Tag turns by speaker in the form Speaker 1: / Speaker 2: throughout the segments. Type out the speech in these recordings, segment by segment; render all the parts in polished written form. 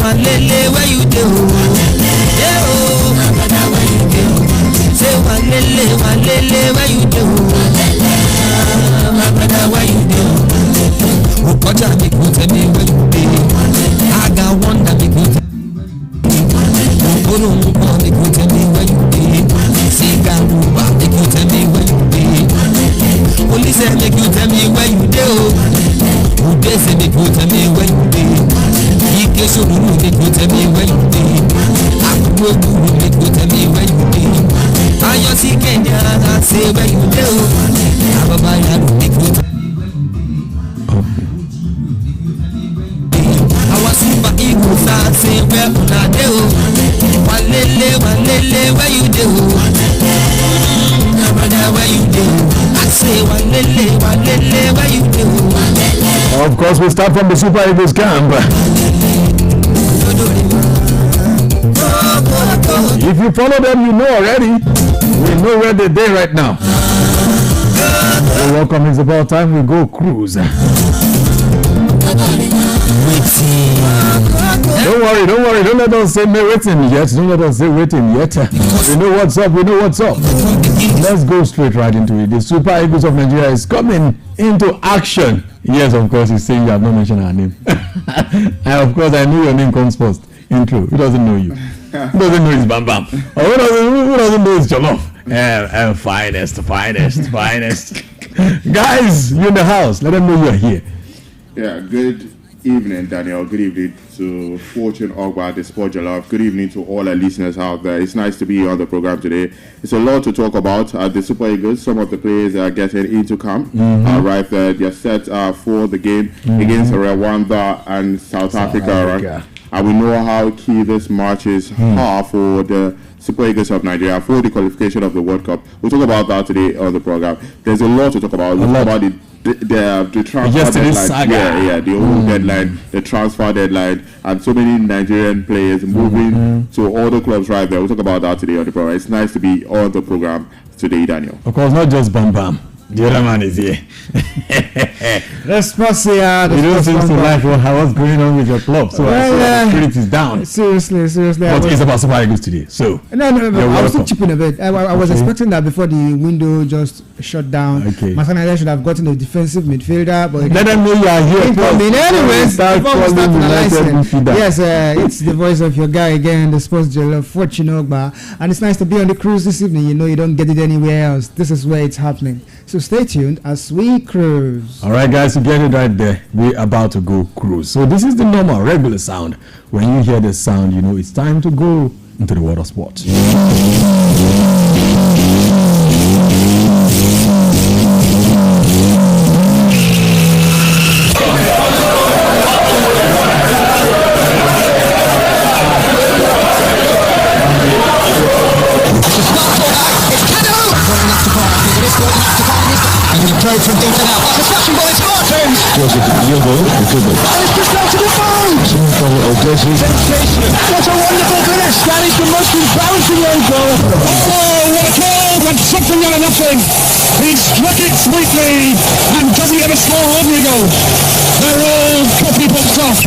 Speaker 1: walele, where you do? Yeah, oh, my brother, where you do? Say walele, where you do? My brother, where you do? Ukocha make you tell me where you be. I got one that make you tell me. Ukoro Mukwa make you tell me where you be. Sigaruba make you tell me where you be. Police make you tell me where you do. Udese make you tell me where you be. Ike Shoruru make you tell me where you be. Akubu make you tell me where you be. Ayosi Kenya say where you do. Ababa Yadu make you tell me. Super Eagles are saying where una do. Walele, where you do? Brother, where you do? I say walele, where you do?
Speaker 2: Of course, we start from the Super Eagles camp. If you follow them, you know already. We know where they're right now. So welcome, it's about time we go cruise. Don't worry, don't let us say waiting yet. Don't let us say waiting yet. We know what's up. Let's go straight right into it. The Super Eagles of Nigeria is coming into action. Yes, of course, he's saying you have not mentioned our name. And of course, I know your name comes first. Intro. Who doesn't know you? Who doesn't know it's Bam Bam? Or who doesn't know it's Jollof? Finest. Guys, you're in the house. Let them know you're here.
Speaker 3: Yeah, good evening, Daniel. Good evening to Fortune Ogba, the Sport Jollof. Good evening to all our listeners out there. It's nice to be on the program today. It's a lot to talk about. The Super Eagles, some of the players are getting into camp. Right there, they're set for the game against Rwanda and South Africa. And we know how key this match is for the Super Eagles of Nigeria for the qualification of the World Cup. We'll talk about that today on the program. There's a lot to talk about. We'll talk about the transfer deadline, the whole deadline, the transfer deadline, and so many Nigerian players moving to all the clubs right there. We'll talk about that today on the program. It's nice to be on the program today, Daniel.
Speaker 2: Of course, not just Bam Bam. The other man is here.
Speaker 4: Let's pass here.
Speaker 2: You don't seem to like what's going on with your club, so the spirit is down.
Speaker 4: Seriously.
Speaker 2: But it's about Super Eagles today, so.
Speaker 4: No, I was still chipping a bit. I was expecting that before the window just shut down.
Speaker 2: Okay.
Speaker 4: Masana should have gotten a defensive midfielder, but
Speaker 2: let them know you are here.
Speaker 4: Anyways, before we start analyzing, yes, it's the voice of your guy again, the Sports Jollof, Fortune Ogba, and it's nice to be on the cruise this evening. You know, you don't get it anywhere else. This is where it's happening. So stay tuned as we cruise.
Speaker 2: All right, guys, you get it right there. We're about to go cruise. So this is the normal, regular sound. When you hear this sound, you know it's time to go into the world of sports.
Speaker 1: From deep and out. That's a flashing ball. It's Martins.
Speaker 5: It's just out to the phone. What a wonderful finish. That is the most embarrassing goal. Oh, what a goal. Went something out of nothing. He struck it sweetly. And does he ever score ordinary goals? They're all copybooks off.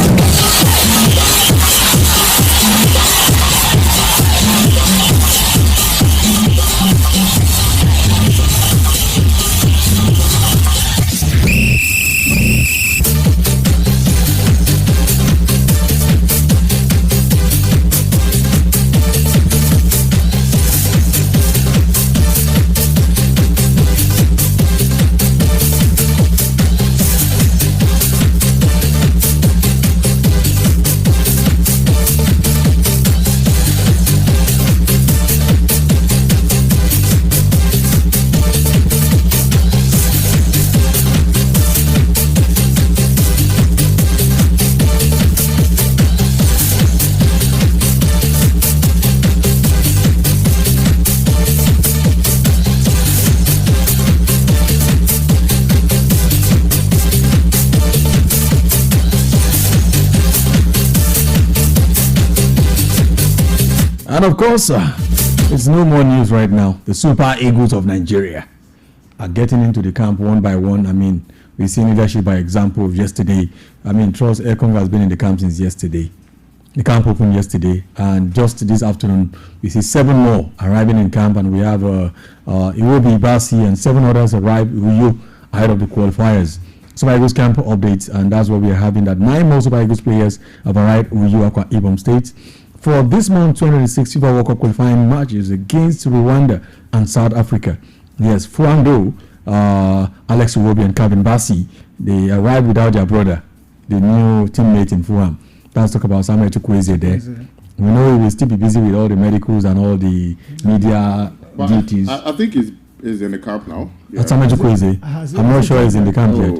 Speaker 2: And of course, it's no more news right now. The Super Eagles of Nigeria are getting into the camp one by one. I mean, we've seen leadership by example of yesterday. I mean, Charles Ekong has been in the camp since yesterday. The camp opened yesterday, and just this afternoon we see 7 more arriving in camp, and we have Iwobi, Basi, and 7 others arrive Uyo ahead of the qualifiers. Super Eagles camp updates, and that's what we are having. That 9 more Super Eagles players have arrived Uyo, Akwa Ibom State for this month 2026 FIFA World Cup qualifying matches against Rwanda and South Africa. Yes, Fuando, Alex Iwobi, and Calvin Basi, they arrived without their brother, the new teammate in Fulham. Let's talk about Samuel Chukwueze there. We know he will still be busy with all the medicals and all the media duties.
Speaker 3: I think he's in the camp now.
Speaker 2: Yeah. Samuel Chukwueze, I'm not sure he's in the camp yet.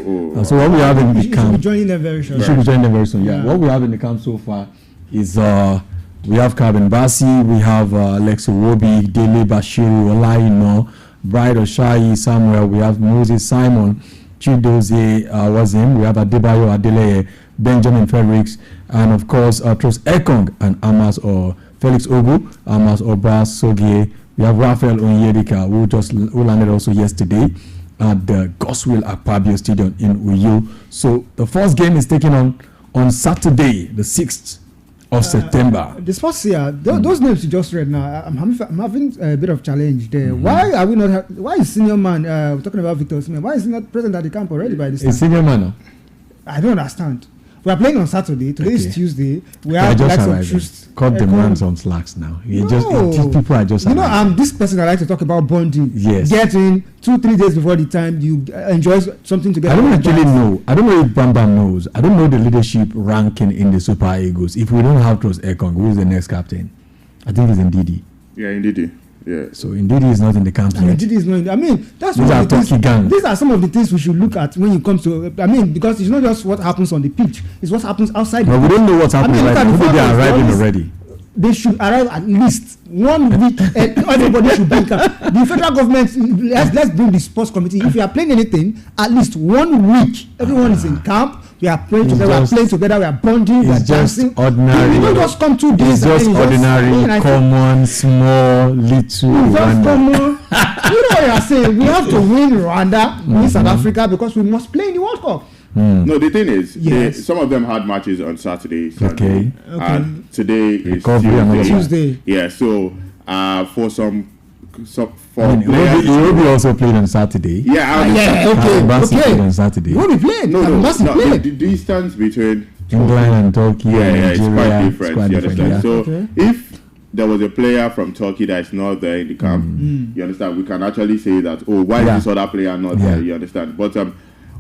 Speaker 2: So what we have in the camp,
Speaker 4: should be joining them very soon.
Speaker 2: Should be joining them very soon. Yeah. What we have in the camp so far is we have Calvin Basi, we have Alex Iwobi, Dele Bashiru, Olaino, Bride Oshai, Samuel. We have Moses Simon, Chidozie Wazim. We have Adebayo Adeleye, Benjamin Fredericks, and of course Tros Ekong and Amas or Felix Ogu, Amas Obas Sogie. We have Raphael Onyedika, who landed also yesterday at the Goswill Akpabio Stadium in Uyo. So the first game is taken on Saturday, the 6th of September.
Speaker 4: The sports here, those names you just read now, I'm having a bit of challenge there. Why are we not? Why is senior man? We're talking about Victor Osimhen. Why is he not present at the camp already by this time?
Speaker 2: Is senior man? No?
Speaker 4: I don't understand. We are playing on Saturday. Today is Tuesday. We have
Speaker 2: just cut the man some slacks now. People are just.
Speaker 4: I'm this person. I like to talk about bonding.
Speaker 2: Yes.
Speaker 4: Getting 2-3 days before the time you enjoy something together.
Speaker 2: I don't actually know. I don't know if Bambam knows. I don't know the leadership ranking in the Super Eagles. If we don't have Tros Ekong, who is the next captain? I think it's Ndidi.
Speaker 3: Yeah, Ndidi. Yeah.
Speaker 2: So Ndidi is not in the camp yet.
Speaker 4: Ndidi is not. I mean, that's
Speaker 2: these are Turkey gang.
Speaker 4: These are some of the things we should look at when it comes to. I mean, because it's not just what happens on the pitch; it's what happens outside.
Speaker 2: But we don't know what's happening right now. Maybe they are arriving already.
Speaker 4: They should arrive at least 1 week. Everybody should be in camp. The federal government, let's bring the sports committee. If you are playing anything, at least 1 week, everyone is in camp. We are playing together. We are playing together. We are bonding. We are dancing.
Speaker 2: Ordinary.
Speaker 4: We don't just come 2 days.
Speaker 2: It's just ordinary, common, small, little.
Speaker 4: Just common. You know what you are saying? We have to win Rwanda, win South Africa, because we must play in the World Cup.
Speaker 3: No, the thing is, some of them had matches on Saturday, Sunday, and today is
Speaker 4: Tuesday.
Speaker 3: Yeah, so for
Speaker 2: Iwobi also played on Saturday.
Speaker 3: Okay.
Speaker 2: On Saturday.
Speaker 4: Iwobi played.
Speaker 3: No. The distance between
Speaker 2: England and Turkey and Nigeria
Speaker 3: it's quite different. You understand?
Speaker 2: Yeah.
Speaker 3: So if there was a player from Turkey that is not there in the camp, you understand? We can actually say that. Why is this other player not there? You understand? But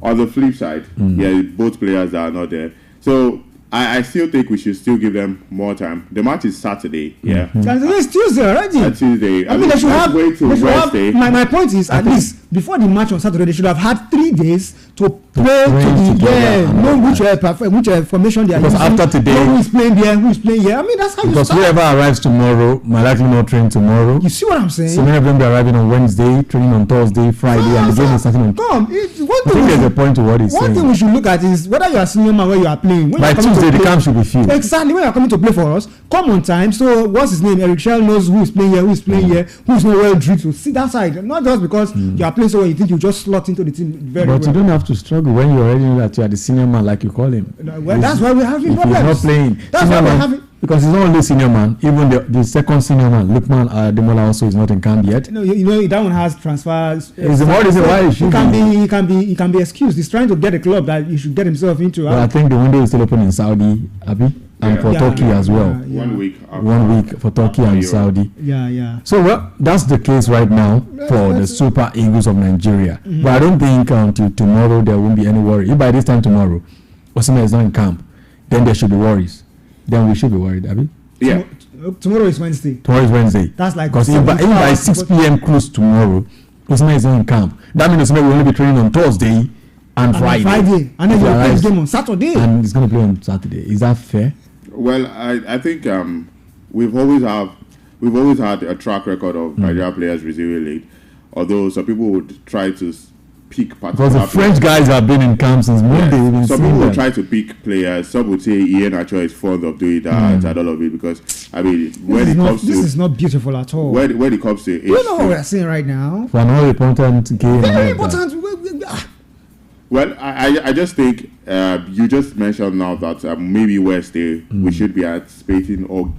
Speaker 3: on the flip side, both players are not there. So I still think we should still give them more time. The match is Saturday,
Speaker 4: It's Tuesday already.
Speaker 3: Tuesday.
Speaker 4: I mean, they should have. My point is, at least before the match on Saturday, they should have had 3 days to play know which formation they are using.
Speaker 2: After today,
Speaker 4: know who is playing there, who is playing here. I mean, that's how you start.
Speaker 2: Because whoever arrives tomorrow might likely not train tomorrow.
Speaker 4: You see what I'm saying?
Speaker 2: So many of them are arriving on Wednesday, training on Thursday, Friday, and the game is starting on.
Speaker 4: I
Speaker 2: think there's a point to what he's saying.
Speaker 4: One thing we should look at is whether you are senior man where you are playing.
Speaker 2: By Tuesday, the camp should be filled.
Speaker 4: Exactly. When you are coming to play for us, come on time. So what's his name? Eric Shell knows who is playing here, who is playing here, who is not well drilled. So sit that side. Not just because you are playing so well, you think you just slot into the team very well.
Speaker 2: But you don't have to struggle when you already know that you are the senior man, like you call him.
Speaker 4: Well, that's why we're having problems.
Speaker 2: He's not playing.
Speaker 4: That's why we're having.
Speaker 2: Because he's not only senior man, even the second senior man, Lukman Demola, also is not in camp yet.
Speaker 4: No, you know that one has transfers.
Speaker 2: It's the more reason why
Speaker 4: he can be excused. He's trying to get a club that he should get himself into.
Speaker 2: But I think the window is still open in Saudi, Abi, and for Turkey as well.
Speaker 3: 1 week.
Speaker 2: 1 week for Turkey and Saudi.
Speaker 4: Yeah.
Speaker 2: So that's the case right now for the Super Eagles of Nigeria. But I don't think until tomorrow there won't be any worry. If by this time tomorrow, Osimhen is not in camp, then there should be worries. Then we should be worried, Abi.
Speaker 3: Yeah.
Speaker 4: Tomorrow is Wednesday.
Speaker 2: Tomorrow is Wednesday.
Speaker 4: That's like
Speaker 2: because if by 6 p.m. close tomorrow, Osimhen is not in camp. That means Osimhen will only be training on Thursday and Friday.
Speaker 4: And then he will play his game on Saturday.
Speaker 2: And he's going to play on Saturday. Is that fair?
Speaker 3: Well, I think we've always had a track record of Nigeria players resuming late. Although some people would try to pick
Speaker 2: because the French guys have been in camp since Monday.
Speaker 3: Some people will try to pick players. Some would say Ian Acho is fond of doing that and all of it because I mean when it comes to
Speaker 4: this is not beautiful at all.
Speaker 3: When it comes to
Speaker 4: you know what we're seeing right now.
Speaker 2: For an all important game.
Speaker 4: Very important.
Speaker 3: Well, Well, I just think you just mentioned now that maybe Wednesday we should be anticipating, or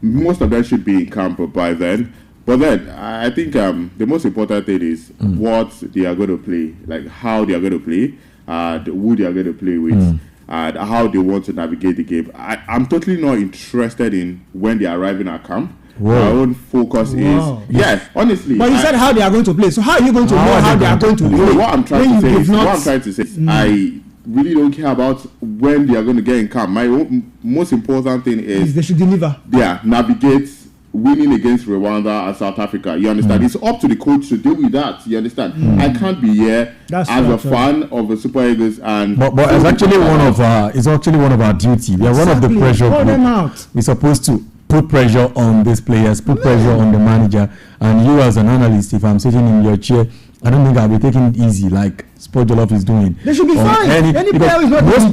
Speaker 3: most of them should be in camp by then. But then I think the most important thing is what they are going to play, like how they are going to play, who they are going to play with, and how they want to navigate the game. I'm totally not interested in when they arrive in our camp. Whoa. Our own focus is honestly.
Speaker 4: But you said how they are going to play. So how are you going to know how they are going to play?
Speaker 3: What I'm trying to say is I really don't care about when they are going to get in camp. My most important thing is
Speaker 4: they should deliver.
Speaker 3: Yeah, navigate winning against Rwanda and South Africa. You understand? It's up to the coach to deal with that. You understand? I can't be here as a fan of the Super Eagles and.
Speaker 2: But it's actually one of our duty. We are one of the pressure group. We're supposed to put pressure on these players, put pressure on the manager, and you as an analyst, if I'm sitting in your chair, I don't think I'll be taking it easy like Sport Jollof is doing.
Speaker 4: They should be fine. Any player is not
Speaker 2: most of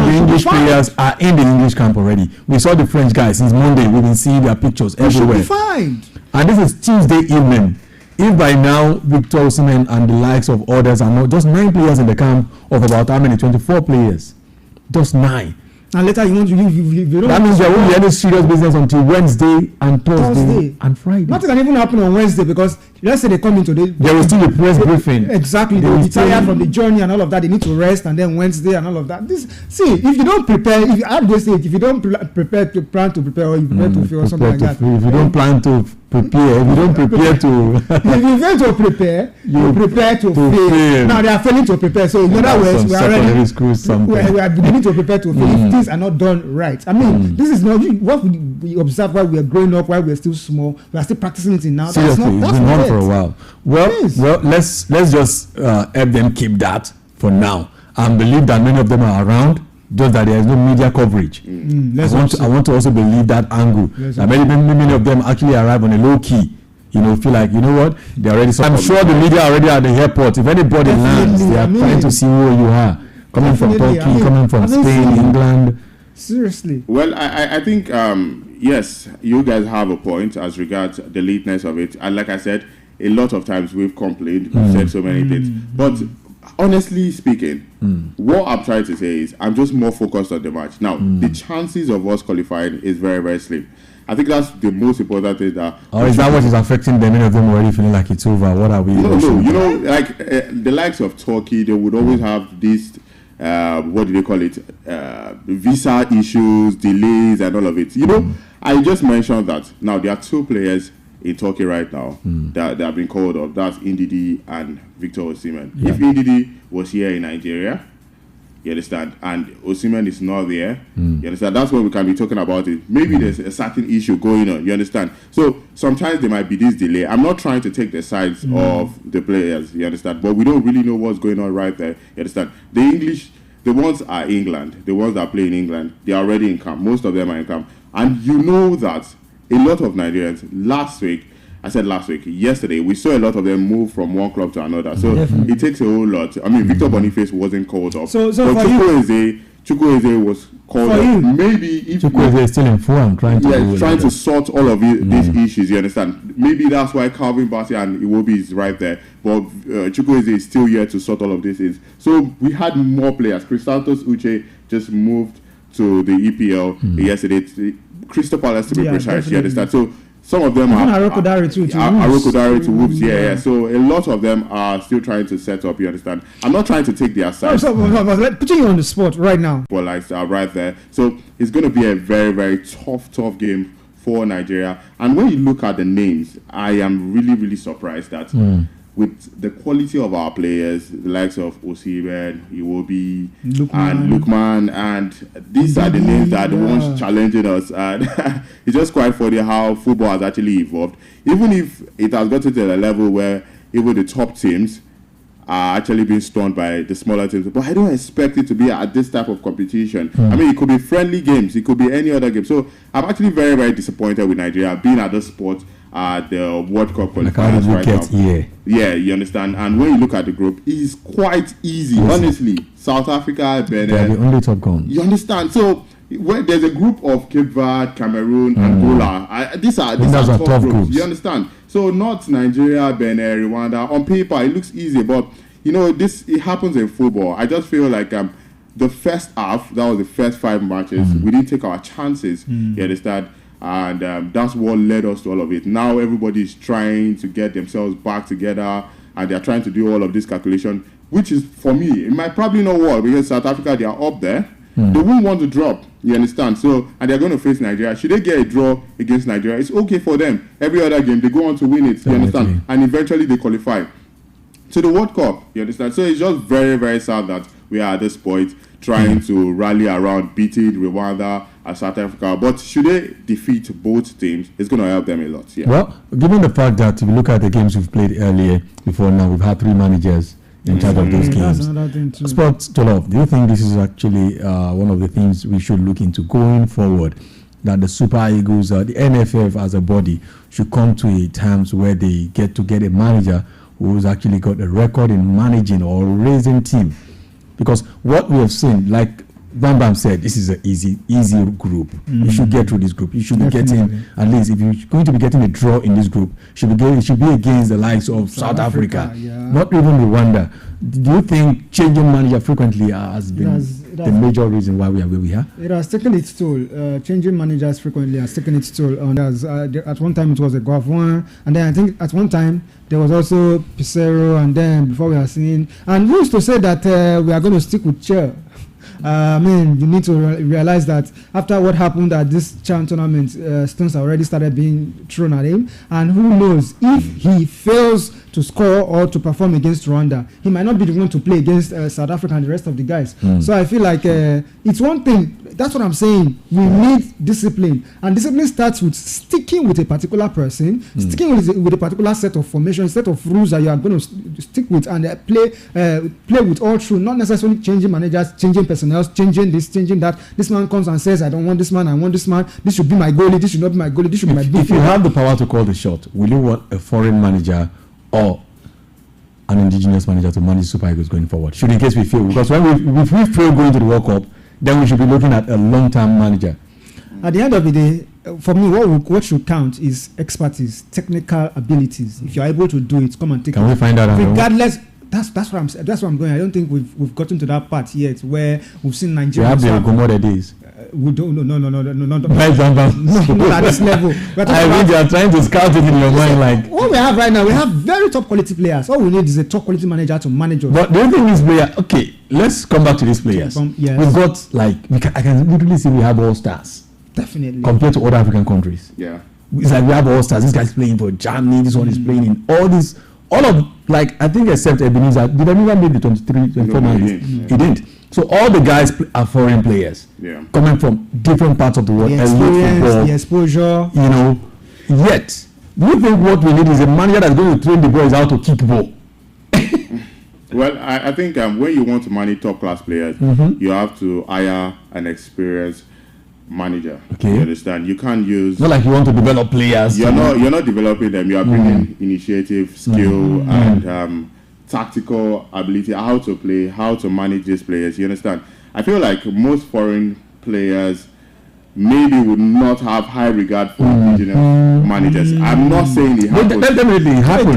Speaker 2: the English players are in the English camp already. We saw the French guys since Monday. We've been seeing their pictures everywhere.
Speaker 4: They should be fine.
Speaker 2: And this is Tuesday evening. If by now Victor Osimhen and the likes of others are not just 9 players in the camp of about how many? 24 players. Just 9.
Speaker 4: And later you want to leave.
Speaker 2: That means there won't be any serious business until Wednesday and Thursday and Friday.
Speaker 4: Nothing can even happen on Wednesday because let's say they come in today.
Speaker 2: There will still be press briefing.
Speaker 4: Exactly. They will be tired from the journey and all of that. They need to rest, and then Wednesday and all of that. If you don't prepare, if you at this stage, if you don't prepare to plan to prepare, or you prepare to feel something like that.
Speaker 2: If you don't plan to prepare, if you don't prepare to
Speaker 4: if you fail to prepare, you prepare to fail. Now they are failing to prepare. So in other words, we are beginning to prepare to fail if things are not done right. I mean, this is not what we observe while we are growing up, while we are still small. We are still practicing it in now.
Speaker 2: Seriously, it's been on for a while. Well, let's just help them keep that for now and believe that many of them are around. Just that there is no media coverage. I want to also believe that angle. That many of them actually arrive on a low key. Feel like, you know what, they're already. So I'm sure the media are already at the airport. If anybody lands, they are trying to see who you are. Coming from Turkey, coming from Spain, England.
Speaker 4: Seriously.
Speaker 3: Well, I think, yes, you guys have a point as regards the lateness of it. And like I said, a lot of times we've complained, we've said so many things. But honestly speaking, what I'm trying to say is I'm just more focused on the match. Now, the chances of us qualifying is very, very slim. I think that's the most important thing.
Speaker 2: Is that what is affecting them? Many of them already feeling like it's over. What are we?
Speaker 3: No. Like the likes of Turkey, they would always have this, what do they call it? Visa issues, delays, and all of it. I just mentioned that. Now, there are 2 players in Turkey right now that have been called up. That's Ndidi and Victor Osimhen. Yeah. If Ndidi was here in Nigeria, you understand, and Osimhen is not there, you understand, that's when we can be talking about it. Maybe there's a certain issue going on, you understand. So sometimes there might be this delay. I'm not trying to take the sides of the players, you understand, but we don't really know what's going on right there, you understand. The ones are England, the ones that play in England, they are already in camp. Most of them are in camp. And you know that a lot of Nigerians yesterday, we saw a lot of them move from one club to another. So it takes a whole lot. I mean, Victor Boniface wasn't called up. So Chukwueze was called up. Maybe if
Speaker 2: Chukwueze is still in form, trying
Speaker 3: to sort all of these issues, you understand? Maybe that's why Calvin Bassey and Iwobi is right there. But Chukwueze is still here to sort all of this. So we had more players. Chrisantos Uche just moved to the EPL yesterday. Crystal Palace to be precise, you understand? So some of them are
Speaker 4: Aroko
Speaker 3: Dare to Wolves. Yeah. So a lot of them are still trying to set up, you understand? I'm not trying to take their side.
Speaker 4: Putting you on the spot right now.
Speaker 3: But like right there. So it's going to be a very, very tough game for Nigeria. And when you look at the names, I am really, really surprised that with the quality of our players, the likes of Osimhen, Iwobi, and Lukman, and these are the names that are the ones challenging us. And it's just quite funny how football has actually evolved. Even if it has gotten to a level where even the top teams are actually being stunned by the smaller teams. But I don't expect it to be at this type of competition. I mean, it could be friendly games. It could be any other game. So I'm actually very, very disappointed with Nigeria being at this spot. The World Cup qualifiers right now. Yeah, you understand. And when you look at the group, it's quite easy. Honestly, South Africa, Benin.
Speaker 2: They're the only top guns.
Speaker 3: You understand? So when there's a group of Cape Verde, Cameroon, Angola. These are top groups. You understand? So not Nigeria, Benin, Rwanda. On paper, it looks easy, but it happens in football. I just feel like the first half, that was the first 5 matches, we didn't take our chances. You understand? And that's what led us to all of it. Now everybody's trying to get themselves back together, and they're trying to do all of this calculation, which is, for me, it might probably not work because South Africa, they are up there. They won't want to drop. You understand? So, and they're going to face Nigeria. Should they get a draw against Nigeria, it's okay for them. Every other game, they go on to win it. You understand? And eventually they qualify to the World Cup. You understand? So it's just very, very sad that we are at this point trying to rally around beating Rwanda and South Africa. But should they defeat both teams, it's going to help them a lot. Yeah.
Speaker 2: Well, given the fact that if you look at the games we've played earlier, before now, we've had 3 managers in charge of those games. Sports Jollof, do you think this is actually one of the things we should look into going forward? That the Super Eagles, the NFF as a body, should come to a times where they get a manager who's actually got a record in managing or raising team? Because what we have seen, like Bam Bam said, this is an easy group. You should get through this group. You should be getting, at least if you're going to be getting a draw in this group, it should be against the likes of South Africa, not even Rwanda. Do you think changing manager frequently has been the major reason why we are where we are?
Speaker 4: It has taken its toll. Changing managers frequently has taken its toll. At one time it was a Guavon, and then I think at one time there was also Pissarro, and then before we are seeing, and we used to say that we are going to stick with Chair. You need to realize that after what happened at this CHAN tournament, stones already started being thrown at him, and who knows, if he fails to score or to perform against Rwanda, he might not be the one to play against South Africa and the rest of the guys. So I feel like it's one thing. That's what I'm saying. We need discipline, and discipline starts with sticking with a particular person, sticking with a particular set of formation, set of rules that you are going to stick with, and play with all through. Not necessarily changing managers, changing personnel, changing this, changing that. This man comes and says, "I don't want this man. I want this man. This should be my goalie. This should not be my goalie. This should be my."
Speaker 2: If you have the power to call the shot, will you want a foreign manager or an indigenous manager to manage Super Eagles going forward? Should in case we fail, because if we fail going to the World Cup, then we should be looking at a long-term manager.
Speaker 4: At the end of the day, for me, what should count is expertise, technical abilities. If you're able to do it, come and take it.
Speaker 2: Can we find out?
Speaker 4: Regardless, that's where I'm going. I don't think we've gotten to that part yet where we've seen Nigeria.
Speaker 2: We have the Gomorrah days.
Speaker 4: We don't. No.
Speaker 2: Not at
Speaker 4: this level.
Speaker 2: I mean, they are trying to scout it in your mind, like
Speaker 4: what we have right now. We have very top quality players. All we need is a top quality manager to manage us.
Speaker 2: But do you think this player? Okay, let's come back to these players.
Speaker 4: Yes.
Speaker 2: We've got I can literally see we have all stars.
Speaker 4: Definitely.
Speaker 2: Compared to other African countries.
Speaker 3: Yeah.
Speaker 2: It's like we have all stars. This guy's playing for Germany. This one is playing in all of I think except Ebenezer. Did Ebenezer make the 24 matches? He didn't. So all the guys are foreign players, coming from different parts of the world.
Speaker 4: The experience, the exposure.
Speaker 2: Yet, do you think what we need is a manager that's going to train the boys how to kick ball?
Speaker 3: Well, I think when you want to manage top-class players, you have to hire an experienced manager. Okay. You understand? You can't use...
Speaker 2: Not like you want to develop players.
Speaker 3: You're not developing them. You are bringing initiative, skill, and... tactical ability, how to play, how to manage these players. You understand? I feel like most foreign players maybe would not have high regard for indigenous managers. I'm not saying it happens.
Speaker 2: Definitely happens.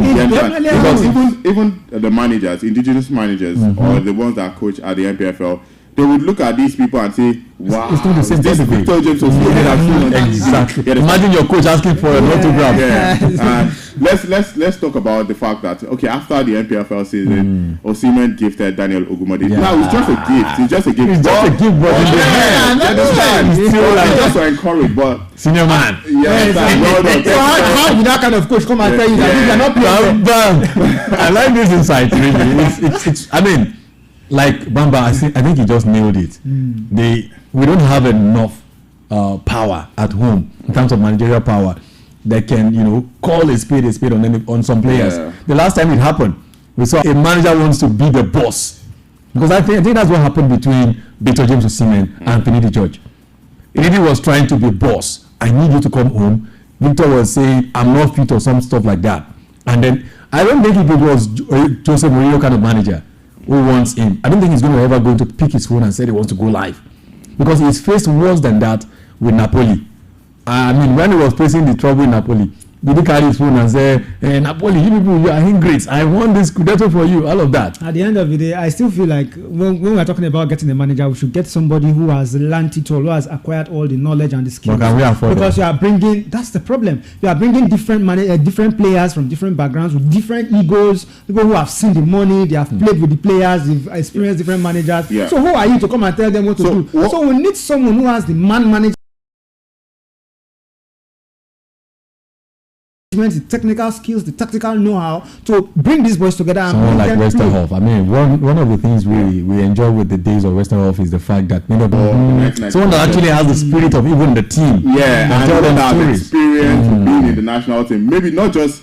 Speaker 3: Because even the managers, indigenous managers, or the ones that coach at the MPFL, they would look at these people and say, "Wow,
Speaker 2: it's not the same thing."
Speaker 3: Exactly.
Speaker 2: Imagine your coach asking for an autograph.
Speaker 3: Let's talk about the fact that after the MPFL season, Osimhen gifted Daniel Ogumode. Now it's just a gift. It's just a gift.
Speaker 2: It's just a gift, but in the hand,
Speaker 3: just to encourage. But
Speaker 2: senior man,
Speaker 4: so how did that kind of coach come and tell you that you're not playing?
Speaker 2: I like this insight. Really, it's. I mean. Like Bamba, I think he just nailed it. We don't have enough power at home in terms of managerial power that can, call a spade on some players. Yeah. The last time it happened, we saw a manager wants to be the boss, because I think that's what happened between Victor James Osimhen and Finidi George. Finidi was trying to be boss. I need you to come home. Victor was saying, "I'm not fit," or some stuff like that. And then I don't think it was Jose Mourinho kind of manager who wants him. I don't think he's ever going to pick his phone and say he wants to go live, because he's faced worse than that with Napoli. I mean, when he was facing the trouble in Napoli, Did he carry his phone and say, Napoli, you people, you are ingrates. I want this Scudetto for you, all of that.
Speaker 4: At the end of the day, I still feel like when we're talking about getting a manager, we should get somebody who has learned it all, who has acquired all the knowledge and the skills.
Speaker 2: But can we afford
Speaker 4: because
Speaker 2: that?
Speaker 4: you are bringing, that's the problem. You are bringing different players from different backgrounds with different egos, people who have seen the money, they have played with the players, they've experienced different managers.
Speaker 3: Yeah.
Speaker 4: So who are you to come and tell them what to do? So we need someone who has the management, the technical skills, the tactical know-how to bring these boys together.
Speaker 2: Someone like Westerhoff. I mean, one of the things we enjoy with the days of Westerhoff is the fact that someone that actually has the spirit of even the team.
Speaker 3: Yeah, and that experience being in the national team. Maybe not just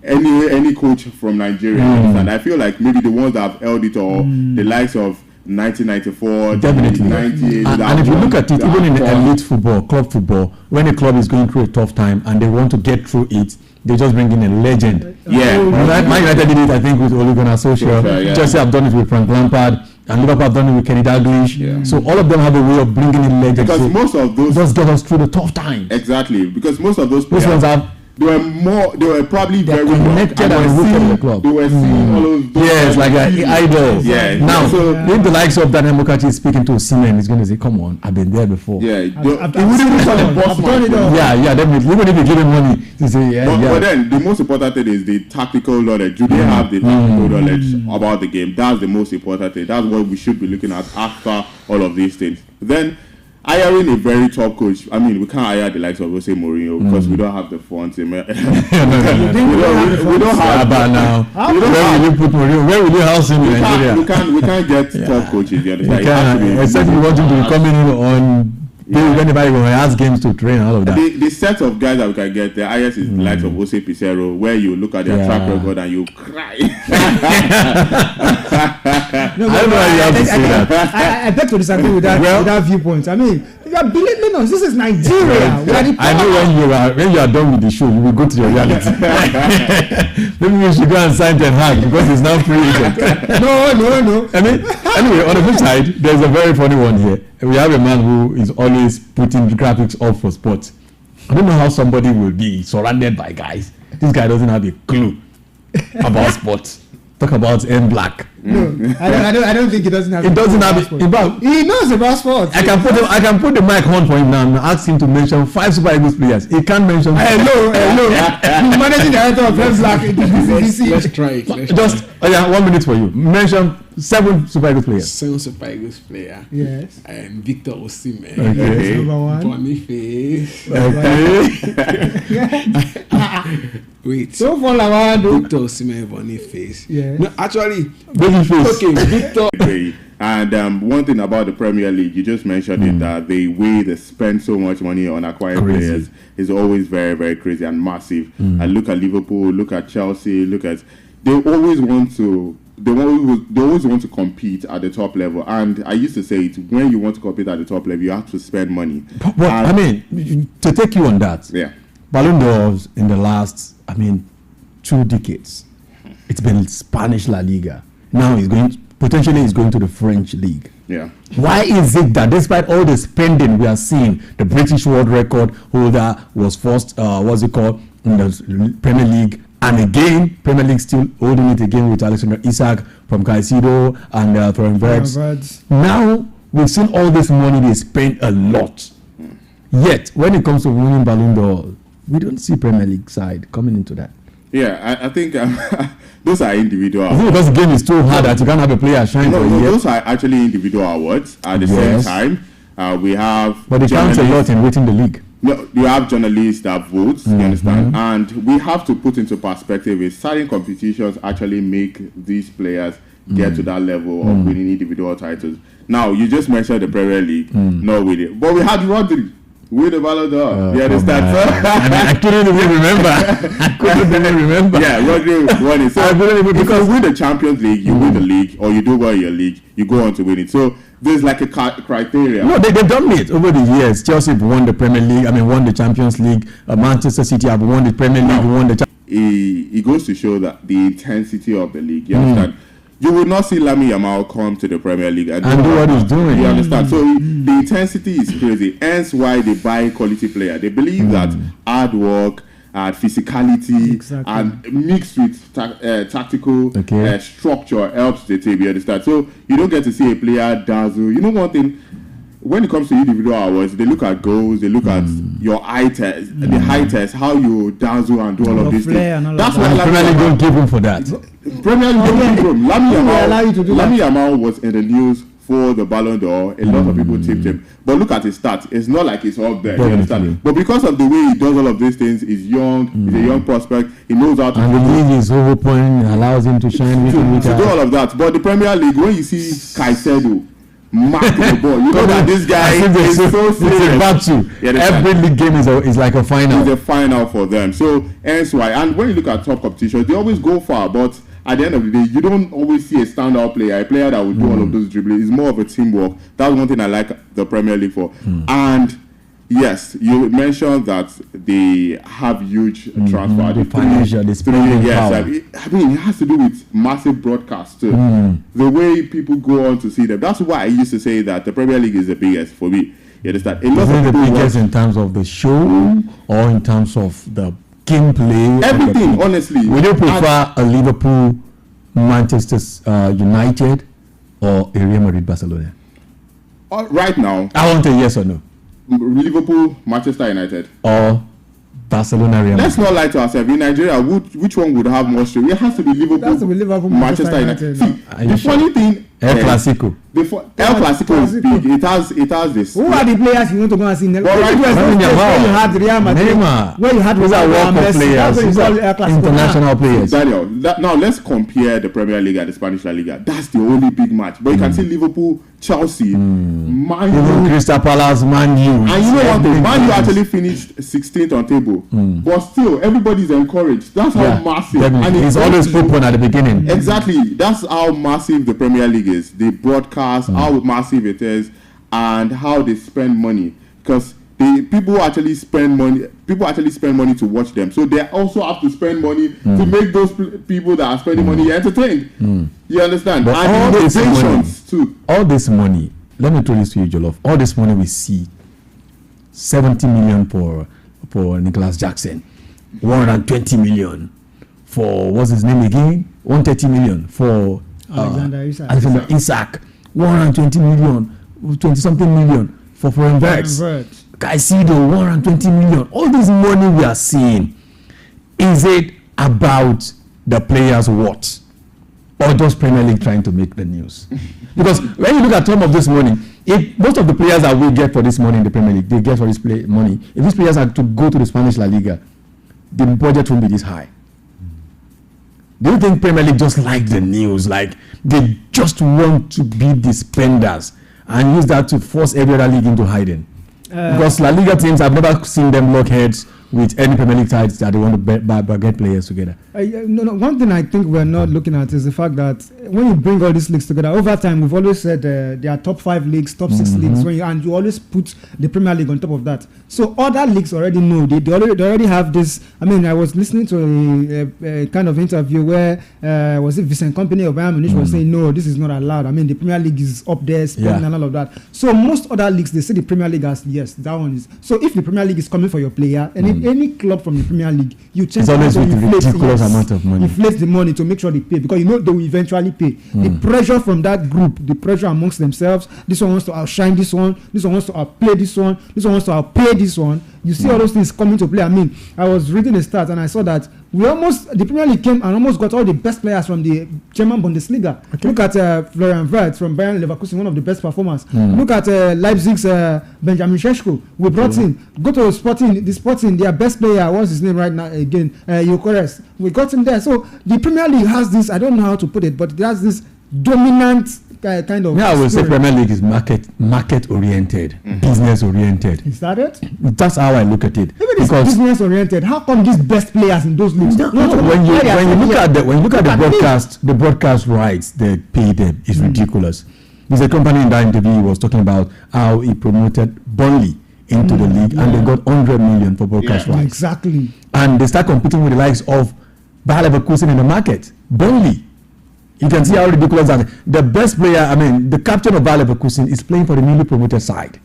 Speaker 3: any coach from Nigeria. And I feel like maybe the ones that have held it all, the likes of 1994,
Speaker 2: definitely. And if you look at it, even in the elite football, club football, when a club is going through a tough time and they want to get through it, they just bring in a legend.
Speaker 3: Yeah.
Speaker 2: Man United did it, I think, with Ole Gunnar Solskjaer. Chelsea have done it with Frank Lampard, and Liverpool have done it with Kenny Dalglish. Yeah. So all of them have a way of bringing in legends.
Speaker 3: Because most of those
Speaker 2: just get us through the tough times.
Speaker 3: Exactly. Because most of those
Speaker 2: players have. They
Speaker 3: were probably very
Speaker 2: connected and rooted in the club.
Speaker 3: They were seeing all of those.
Speaker 2: Yes, like an idol.
Speaker 3: Yeah.
Speaker 2: Now, if the likes of Daniel Mokachi is speaking to Osimhen, he's going to say, "Come on, I've been there before."
Speaker 3: Yeah.
Speaker 4: I've done it all.
Speaker 2: Yeah, definitely. Even if you give him money, he say,
Speaker 3: But then the most important thing is the tactical knowledge. Do they have the tactical knowledge about the game? That's the most important thing. That's what we should be looking at after all of these things. Then, hiring a very top coach. I mean, we can't hire the likes of Jose Mourinho because we don't have the funds. We don't have
Speaker 2: now. Where will you put Mourinho? Where will you house him in Nigeria?
Speaker 3: We can't get top coaches. You
Speaker 2: understand? Except we want him to be coming in on. Whenever you has games to train, all of that.
Speaker 3: The set of guys that we can get, the highest is the likes of Jose Pizarro, where you look at their track record and you cry.
Speaker 2: I don't know how you have to say that.
Speaker 4: I beg to disagree with that viewpoint. I mean, you are belittling us. This is Nigeria.
Speaker 2: I know when you are done with the show, you will go to your reality. Maybe we should go and sign Ten Hag because he's now free agent.
Speaker 4: No.
Speaker 2: I mean, anyway, on the flip side, there's a very funny one here. We have a man who is always putting graphics up for sports. I don't know how somebody will be surrounded by guys. This guy doesn't have a clue about sports. Talk about M Black.
Speaker 4: No, I don't think he doesn't have.
Speaker 2: He doesn't have it.
Speaker 4: He knows about sports.
Speaker 2: I can put the mic on for him now and ask him to mention 5 Super Eagles players. He can't mention.
Speaker 4: Hello. He's managing the editor of M Black.
Speaker 6: Let's try it.
Speaker 2: Just 1 minute for you. Mention 7 Super Eagles players.
Speaker 6: 7 Super Eagles player.
Speaker 4: Yes.
Speaker 6: Victor Osimhen.
Speaker 2: Okay.
Speaker 4: Number 1.
Speaker 6: Boniface.
Speaker 2: Okay.
Speaker 6: Wait.
Speaker 4: So for
Speaker 6: Victor Osimhen, Boniface.
Speaker 4: Yeah.
Speaker 6: No, actually.
Speaker 2: Babyface.
Speaker 6: Okay, Victor.
Speaker 3: And one thing about the Premier League, you just mentioned it, that the way they spend so much money on acquiring players is always very, very crazy and massive. And look at Liverpool, look at Chelsea, they always want to compete at the top level. And I used to say it, when you want to compete at the top level, you have to spend money.
Speaker 2: But I mean, to take you on that, Ballon d'Ors in the last, 2 decades, it's been Spanish La Liga. Now he's going to the French league.
Speaker 3: Yeah.
Speaker 2: Why is it that despite all the spending we are seeing, the British world record holder was first, in the Premier League, and again, Premier League still holding it again with Alexander Isak from Caicedo and Ferencváros. Now we've seen all this money they spend a lot. Yet when it comes to winning Ballon d'Or, we don't see Premier League side coming into that.
Speaker 3: Yeah, I think those are individual.
Speaker 2: I think because the game is too hard that you can't have a player shine for a year.
Speaker 3: Those are actually individual awards. At the same time, we have.
Speaker 2: But it counts a lot in winning the league.
Speaker 3: No, you have journalists that vote. You understand, and we have to put into perspective is certain competitions actually make these players get to that level of winning individual titles. Now, you just mentioned the Premier League, not with it, but we had Rodri. With the Ballon d'Or. You understand?
Speaker 2: I couldn't even remember.
Speaker 3: Yeah, Rodri won it. So if you win the Champions League, you win the league, or you do well in your league, you go on to win it. So there's like a criteria.
Speaker 2: No, they've done it over the years. Chelsea have won the Premier League. Won the Champions League. Manchester City have won the Premier League. Won the.
Speaker 3: It goes to show that the intensity of the league. You understand? You will not see Lamine Yamal come to the Premier League and
Speaker 2: do what he's doing.
Speaker 3: You understand? So the intensity is crazy. Hence why they buy quality player. They believe that hard work physicality, and mixed with tactical structure helps the team. You understand? So you don't get to see a player dazzle. You know one thing, when it comes to individual awards, they look at goals, they look at your eye test, the high test, how you dazzle and do all of these things.
Speaker 2: That's why Premier League don't give him for that.
Speaker 3: Premier League don't give him. Lamine Yamal was in the news for the Ballon d'Or. A lot of people tipped him, but look at his stats. It's not like he's up there. You understand? But because of the way he does all of these things, he's young. He's a young prospect. He knows how to.
Speaker 2: And the league is open, allows him to shine
Speaker 3: to do all of that. But the Premier League, when you see Caicedo mark the ball, you know that this guy is so serious.
Speaker 2: Every league game is like a final.
Speaker 3: It's a final for them. So hence why. And when you look at top competitions, they always go far, but at the end of the day, you don't always see a standout player, a player that will do all of those dribblings. It's more of a teamwork. That's one thing I like the Premier League for. And yes, you mentioned that they have huge transfer.
Speaker 2: The financial, the spending power.
Speaker 3: I mean, it has to do with massive broadcast too. The way people go on to see them. That's why I used to say that the Premier League is the biggest for me. You understand?
Speaker 2: Is it the biggest in terms of the show or in terms of the gameplay?
Speaker 3: Everything, honestly.
Speaker 2: Would you prefer a Liverpool, Manchester United, or a Real Madrid, Barcelona?
Speaker 3: Right now,
Speaker 2: I want a yes or no.
Speaker 3: Liverpool, Manchester United,
Speaker 2: or Barcelona, Real Madrid.
Speaker 3: Let's not lie to ourselves. In Nigeria, which one would have more strength? It has to be Liverpool, Manchester United. See, the funny thing,
Speaker 2: El Clasico.
Speaker 3: El Clasico is big. It has this.
Speaker 4: Who are the players you want to go and see?
Speaker 3: Where
Speaker 4: you had Real Madrid, where you had
Speaker 2: international players.
Speaker 3: Daniel, now let's compare the Premier League and the Spanish La Liga. That's the only big match. But you can see Liverpool, Chelsea, Man
Speaker 2: U, Crystal Palace, Man U.
Speaker 3: And you know what? Man U actually finished 16th on table. But still, everybody's encouraged. That's how massive.
Speaker 2: And it's always open at the beginning.
Speaker 3: Exactly. That's how massive the Premier League is. The broadcast, how massive it is, and how they spend money. Because people actually spend money to watch them. So they also have to spend money to make those people that are spending money entertained. You understand?
Speaker 2: But
Speaker 3: and
Speaker 2: all this money,
Speaker 3: too.
Speaker 2: All this money, let me throw this to you, Jollof. All this money we see, 70 million for Nicholas Jackson, 120 million for what's his name again? 130 million for
Speaker 4: Alexander
Speaker 2: Isak, 120 million, 20-something million for foreign vets. Caicedo, 120 million. All this money we are seeing, is it about the players' what? Or just Premier League trying to make the news? Because when you look at some of this money, if most of the players that we get for this money in the Premier League, they get for this money, if these players are to go to the Spanish La Liga, the budget won't be this high. Do you think Premier League just like the news? Like they just want to be the spenders and use that to force every other league into hiding? Because La Liga teams, I've never seen them lock heads with any Premier League sides that they want to get players together.
Speaker 4: No, one thing I think we're not looking at is the fact that when you bring all these leagues together, over time we've always said there are top 5 leagues, top 6 leagues, and you always put the Premier League on top of that. So other leagues already know, they already have this. I mean, I was listening to a kind of interview where was it Vincent Kompany of Bayern Munich was saying, no, this is not allowed. I mean, the Premier League is up there, spending and all of that. So most other leagues, they say the Premier League has, yes, that one is. So if the Premier League is coming for your player, and any club from the Premier League, you change
Speaker 2: amount of money.
Speaker 4: Inflate the money to make sure they pay, because you know they will eventually pay. The pressure from that group, the pressure amongst themselves, this one wants to outshine this one wants to outplay this one wants to outpay this one. You see all those things coming to play. I mean, I was reading the stats and I saw that the Premier League came and almost got all the best players from the German Bundesliga. Look at Florian Wirtz from Bayern Leverkusen, one of the best performers. Look at Leipzig's Benjamin Šeško. We brought in. Go to Sporting, their best player, what's his name right now again? Eucharist. We got him there. So the Premier League has this, I don't know how to put it, but it has this dominant kind of.
Speaker 2: Yeah, I would say Premier League is market oriented, business oriented.
Speaker 4: Is that it?
Speaker 2: That's how I look at it.
Speaker 4: If it is business oriented, how come these best players in those leagues?
Speaker 2: When you look at the broadcast rights they pay them is ridiculous. There's a company in that interview was talking about how he promoted Burnley into the league and they got 100 million for broadcast rights.
Speaker 4: Exactly.
Speaker 2: And they start competing with the likes of Bayer Leverkusen in the market. Burnley. You can see how ridiculous that is. The best player, I mean, the captain of Bayer Leverkusen is playing for the newly promoted side,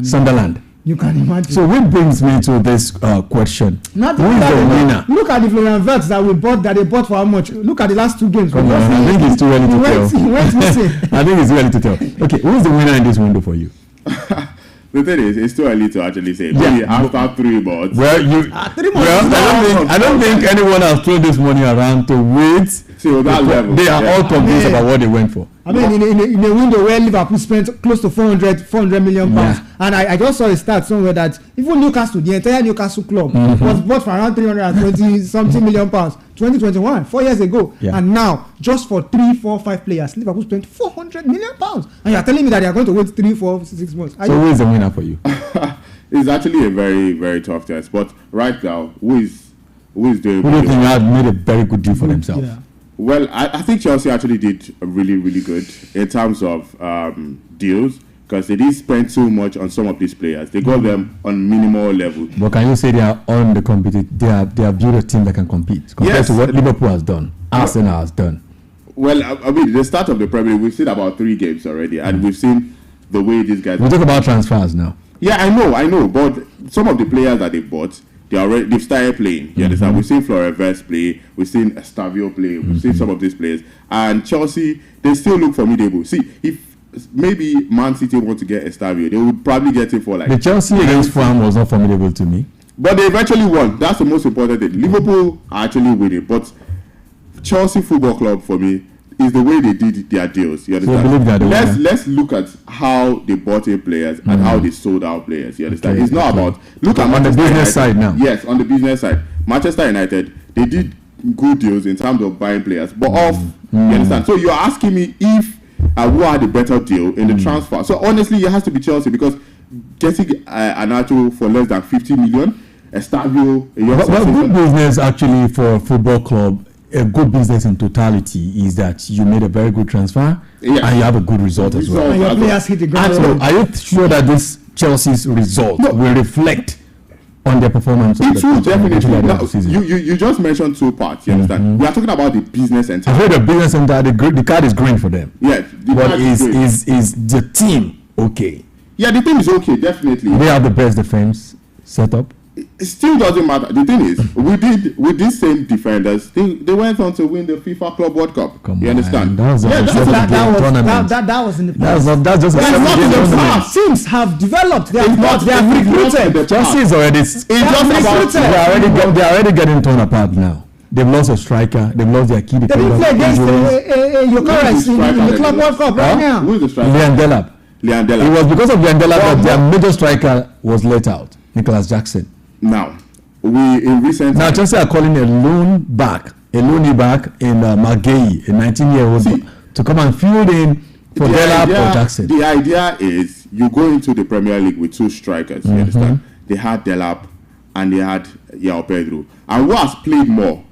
Speaker 2: Sunderland.
Speaker 4: You can imagine.
Speaker 2: So which brings me to this question.
Speaker 4: Not
Speaker 2: Who is the winner?
Speaker 4: Look at the Florian Wirtz that they bought for how much? Look at the last 2 games.
Speaker 2: Come on, I think it's too early to tell.
Speaker 4: He went missing.
Speaker 2: I think it's too early to tell. Okay, who is the winner in this window for you?
Speaker 3: The thing is, it's too early to actually say.
Speaker 2: Yeah.
Speaker 3: Maybe after 3 months.
Speaker 2: Well,
Speaker 4: 3 months.
Speaker 2: Well, I don't think anyone has thrown this money around to wait.
Speaker 3: See, that level.
Speaker 2: They are all convinced about what they went for.
Speaker 4: I mean, in a window where Liverpool spent close to 400 million pounds, and I just saw a stat somewhere that even Newcastle, the entire Newcastle club, was bought for around 320 something million pounds, 2021, 4 years ago, and now just for 3, 4, 5 players, Liverpool spent 400 million pounds, and you are telling me that they are going to wait 3, 4, 6 months.
Speaker 2: So who is the winner for you?
Speaker 3: It's actually a very, very tough test. But right now, who is doing?
Speaker 2: Who do you think have made a very good deal for themselves?
Speaker 4: Yeah.
Speaker 3: Well, I think Chelsea actually did really, really good in terms of deals, because they did spend so much on some of these players. They got them on minimal level.
Speaker 2: But can you say they are on the competitive? They have built a team that can compete compared to what Liverpool has done, Arsenal has done.
Speaker 3: Well, I mean, the start of the Premier League, we've seen about 3 games already, and we've seen the way these guys.
Speaker 2: We'll talk about transfers now.
Speaker 3: Yeah, I know, but some of the players that they bought, they've started playing. You understand? We've seen Florian Wirtz play, we've seen Estavio play, we've seen some of these players, and Chelsea, they still look formidable. See, if maybe Man City want to get Estavio, they would probably get him for like.
Speaker 2: The Chelsea against Fulham was not formidable to me,
Speaker 3: but they eventually won. That's the most important thing. Liverpool are actually winning, but Chelsea Football Club for me is the way they did their deals. You understand? Let's look at how they bought in players and how they sold out players. You understand? It's not about look at
Speaker 2: on the business side now.
Speaker 3: Yes, on the business side, Manchester United, they did good deals in terms of buying players, but you understand? So you're asking me if who had a better deal in the transfer? So honestly, it has to be Chelsea, because getting Anacho for less than 50 million, Estavio.
Speaker 2: But good business actually for a football club. A good business in totality is that you made a very good transfer and you have a good result as well.
Speaker 4: And your players hit the ground.
Speaker 2: So are you sure that this Chelsea's result will reflect on their performance?
Speaker 3: It will definitely. Now, you just mentioned 2 parts. You understand? We are talking about the business end.
Speaker 2: I heard the business end. The card is green for them.
Speaker 3: Yes,
Speaker 2: but is the team okay?
Speaker 3: Yeah, the team is okay. Definitely.
Speaker 2: They have the best defense set up.
Speaker 3: It still doesn't matter. The thing is, with these same defenders, they went on to win the FIFA Club World Cup. You understand?
Speaker 4: That was in the past.
Speaker 2: That's just
Speaker 4: not in the past. Teams have developed. They have recruited.
Speaker 2: Chelsea is already. They are already getting torn apart now. They've lost a striker. They've lost their key defender.
Speaker 4: They play against Yokeres in the Club World Cup right now.
Speaker 3: Who is the striker?
Speaker 2: Leon Delap. It was because of Leon Delap that their major striker was let out, Nicholas Jackson.
Speaker 3: Now,
Speaker 2: Chelsea are calling a loanee back in Maguire, a 19-year-old, to come and field in for Delap or Jackson.
Speaker 3: The idea is you go into the Premier League with 2 strikers. You understand? They had Delap and they had João Pedro. And who has played more?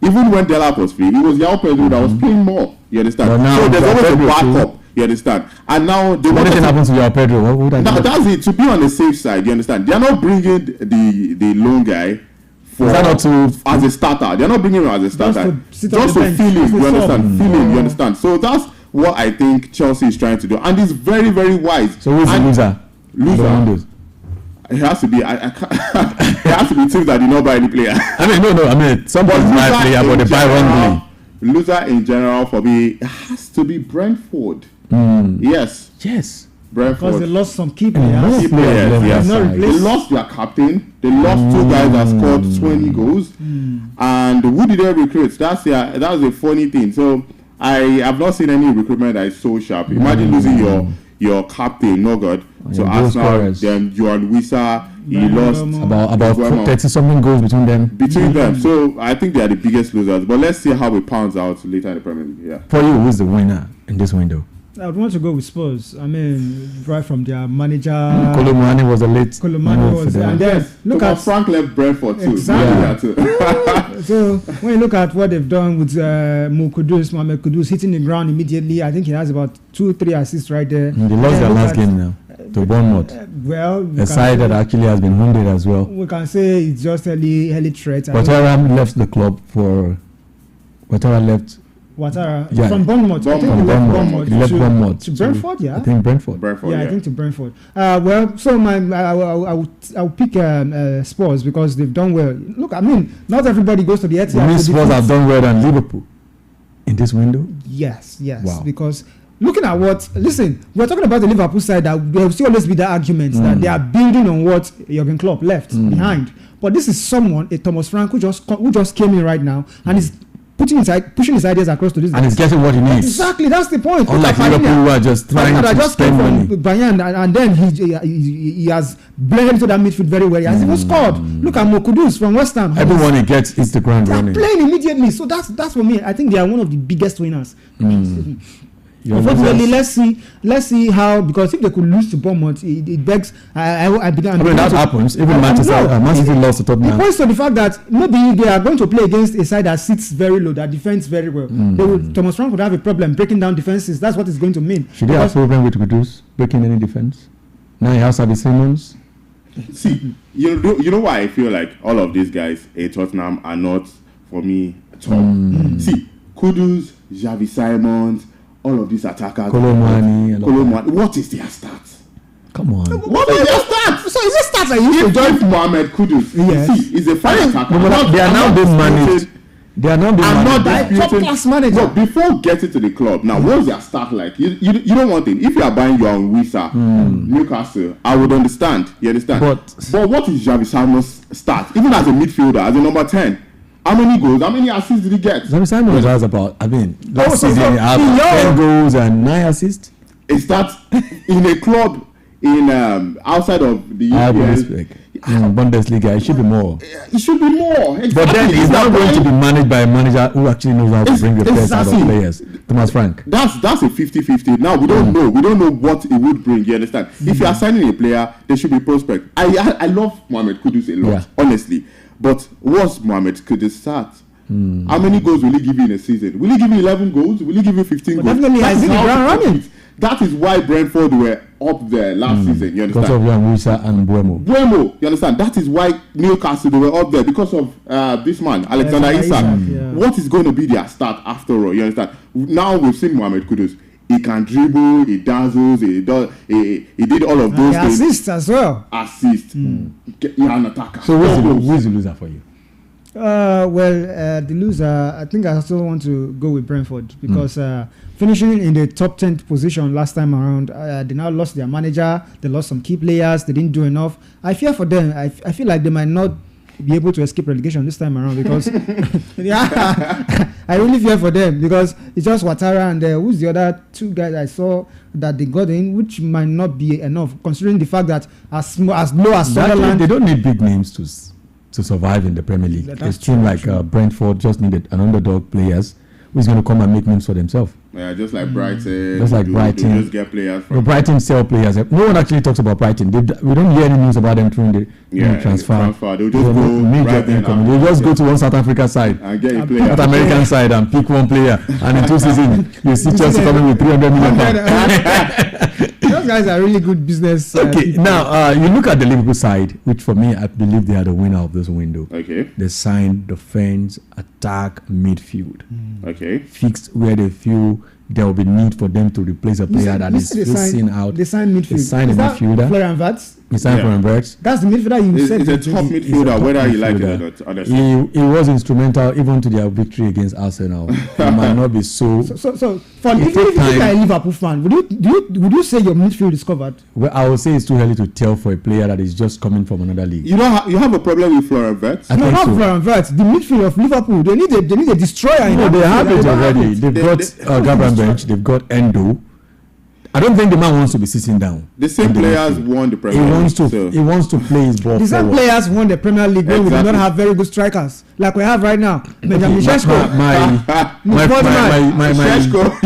Speaker 3: Even when Delap was free, it was João Pedro that was playing more. You understand? So there's always a backup. You understand? And now
Speaker 2: anything happens to João Pedro, what would I do?
Speaker 3: That's it. To be on the safe side, you understand? They are not bringing the lone guy as a starter. They are not bringing him as a starter. Just to feel him. You understand? Feel him. You understand? So that's what I think Chelsea is trying to do, and it's very, very wise.
Speaker 2: So who's the loser?
Speaker 3: Loser. It has to be. I can't. It has to be teams that did not buy any player.
Speaker 2: I mean, somebody buy player, but they buy wrongly.
Speaker 3: Loser in general for me, it has to be Brentford. Yes. Brentford.
Speaker 4: Because they lost some key players.
Speaker 3: Yes. They lost their captain. They lost 2 guys that scored 20 goals. And who did they recruit? That's a funny thing. So I have not seen any recruitment that is so sharp. Imagine losing your captain, no good. So Arsenal, then Johan Wissa, he lost
Speaker 2: about 30-something goals between them.
Speaker 3: So I think they are the biggest losers. But let's see how it pans out later in the Premier League. Yeah.
Speaker 2: For you, who's the winner in this window?
Speaker 4: I would want to go with Spurs. I mean, right from their manager.
Speaker 2: Colomani was a late.
Speaker 4: Colomani was, and then look at
Speaker 3: Frank left Brentford too.
Speaker 4: Exactly. So when you look at what they've done with Mohamed Kudus hitting the ground immediately, I think he has about 2-3 assists right there.
Speaker 2: They lost their last game now to Bournemouth.
Speaker 4: A
Speaker 2: side that actually has been wounded as well.
Speaker 4: We can say it's just early threat.
Speaker 2: Ouattara left the club for. Ouattara left
Speaker 4: Ouattara
Speaker 2: Yeah.
Speaker 4: from Bournemouth. I think
Speaker 2: From
Speaker 4: he left
Speaker 2: Bournemouth. He left Bournemouth
Speaker 4: to Brentford, yeah.
Speaker 2: I think Brentford.
Speaker 3: Brentford,
Speaker 4: I think to Brentford. Well, so I'll pick Spurs because they've done well. Look, I mean, not everybody goes to the Etihad.
Speaker 2: You mean Spurs have done well than Liverpool in this window?
Speaker 4: Yes.
Speaker 2: Wow.
Speaker 4: Because looking at listen, we're talking about the Liverpool side that there will still always be that argument that they are building on what Jurgen Klopp left behind. But this is someone, a Thomas Frank, who just came in right now and is pushing his ideas across to this.
Speaker 2: And he's getting what he needs.
Speaker 4: Exactly, that's the point.
Speaker 2: Unlike Liverpool, who are just trying to spend money.
Speaker 4: Bayern, and then he has blended into that midfield very well. He has even scored. Look at Mokudus from West Ham.
Speaker 2: Everyone he gets hits the ground
Speaker 4: They're
Speaker 2: running.
Speaker 4: playing immediately. So that's for me. I think they are one of the biggest winners. Unfortunately, let's see how, because if they could lose to Bournemouth, it begs. I mean,
Speaker 2: that happens. Even Man City lost to Tottenham.
Speaker 4: It points to the fact that maybe they are going to play against a side that sits very low, that defends very well. Thomas Frank would have a problem breaking down defenses. That's what it's going to mean.
Speaker 2: Should he have a problem with Kudus breaking any defense? Now he has Xavi Simons.
Speaker 3: See, you know why I feel like all of these guys in Tottenham are not for me at all. See, Kudus, Xavi Simons, all of these attackers.
Speaker 2: Kolomani.
Speaker 3: What is their stats?
Speaker 2: Come on.
Speaker 3: What is their stats?
Speaker 4: So is it stats that you
Speaker 3: If Mohamed Kudus,
Speaker 4: Yes.
Speaker 3: see, is a fine attacker.
Speaker 2: They are now being managed. They are now being
Speaker 3: I'm not
Speaker 2: managed.
Speaker 4: top class manager.
Speaker 3: But before getting to the club, now what's their start like? You don't want it. If you are buying your own Wisa, Newcastle, I would understand. You understand? But what is Xavi Simons' start? Even as a midfielder, as a number 10. How many goals? How many assists did he get?
Speaker 2: Xavi Simons has about, last
Speaker 3: so
Speaker 2: season he had 10 goals and 9 assists.
Speaker 3: Is that in a club in outside of the
Speaker 2: Bundesliga? It should be more.
Speaker 3: It should be more. Exactly.
Speaker 2: But then he's now going to be managed by a manager who actually knows how to bring the best out of players. Thomas Frank.
Speaker 3: That's a 50-50. Now we don't know. We don't know what it would bring. You understand? If you are signing a player, there should be prospect. I love Mohamed Kudus a lot, honestly. But what's Mohamed Kudus' start? How many goals will he give you in a season? Will he give you 11 goals? Will he give you 15 goals?
Speaker 4: Definitely has hit the ground running.
Speaker 3: That is why Brentford were up there last season. You
Speaker 2: Because
Speaker 3: understand?
Speaker 2: of Jan Wisa and Buemo.
Speaker 3: You understand? That is why Newcastle, they were up there because of this man, Alexander Isak. What is going to be their start after all? You understand? Now we've seen Mohamed Kudus. He can dribble, he dazzles, he did all of those things.
Speaker 4: Assists as well.
Speaker 3: You're an attacker.
Speaker 2: So who is the loser for you?
Speaker 4: The loser, I think I also want to go with Brentford because finishing in the top 10th position last time around, they now lost their manager, they lost some key players, they didn't do enough. I fear for them. I feel like they might not be able to escape relegation this time around because I really fear for them because it's just Ouattara and who's the other two guys I saw that they got in, which might not be enough considering the fact that as low as Sunderland,
Speaker 2: they don't need big names to survive in the Premier League. A team like Brentford just needed an underdog players who's going to come and make names for themselves.
Speaker 3: Yeah, just like Brighton.
Speaker 2: Brighton.
Speaker 3: Just get players from
Speaker 2: Brighton sell players. No one actually talks about Brighton. We don't hear any news about them through the transfer.
Speaker 3: They'll just go right
Speaker 2: They'll just go to one South Africa side
Speaker 3: and get a player.
Speaker 2: South American side and pick one player. And in 2 seasons, you see Chelsea coming with 300 million pounds.
Speaker 4: Those guys are really good business.
Speaker 2: Okay, now you look at the Liverpool side, which for me, I believe they are the winner of this window.
Speaker 3: Okay.
Speaker 2: They signed defense, attack, midfield.
Speaker 3: Okay.
Speaker 2: Fixed where they feel there will be need for them to replace a player that is missing out.
Speaker 4: They signed midfield.
Speaker 2: They signed a midfielder.
Speaker 4: Florian Wirtz.
Speaker 2: He signed Florian Wirtz.
Speaker 4: That's the midfielder you said.
Speaker 3: It's a top midfielder, whether you like it or not. Honestly.
Speaker 2: He was instrumental even to their victory against Arsenal. He might not be so.
Speaker 4: So for if you're a Liverpool fan, would you say your midfield is covered?
Speaker 2: Well, I would say it's too early to tell for a player that is just coming from another league.
Speaker 3: You have a problem with Florian Wirtz?
Speaker 4: No, not Florian Wirtz. The midfield of Liverpool, they need a destroyer.
Speaker 2: No, they have it already. They've got Gabriel, they've got Endo. I don't think the man wants to be sitting down.
Speaker 3: The same players won the Premier League.
Speaker 2: He wants to play his ball
Speaker 4: forward. The same players won the Premier League when we do not have very good strikers like we have right now. Benjamin Šeško.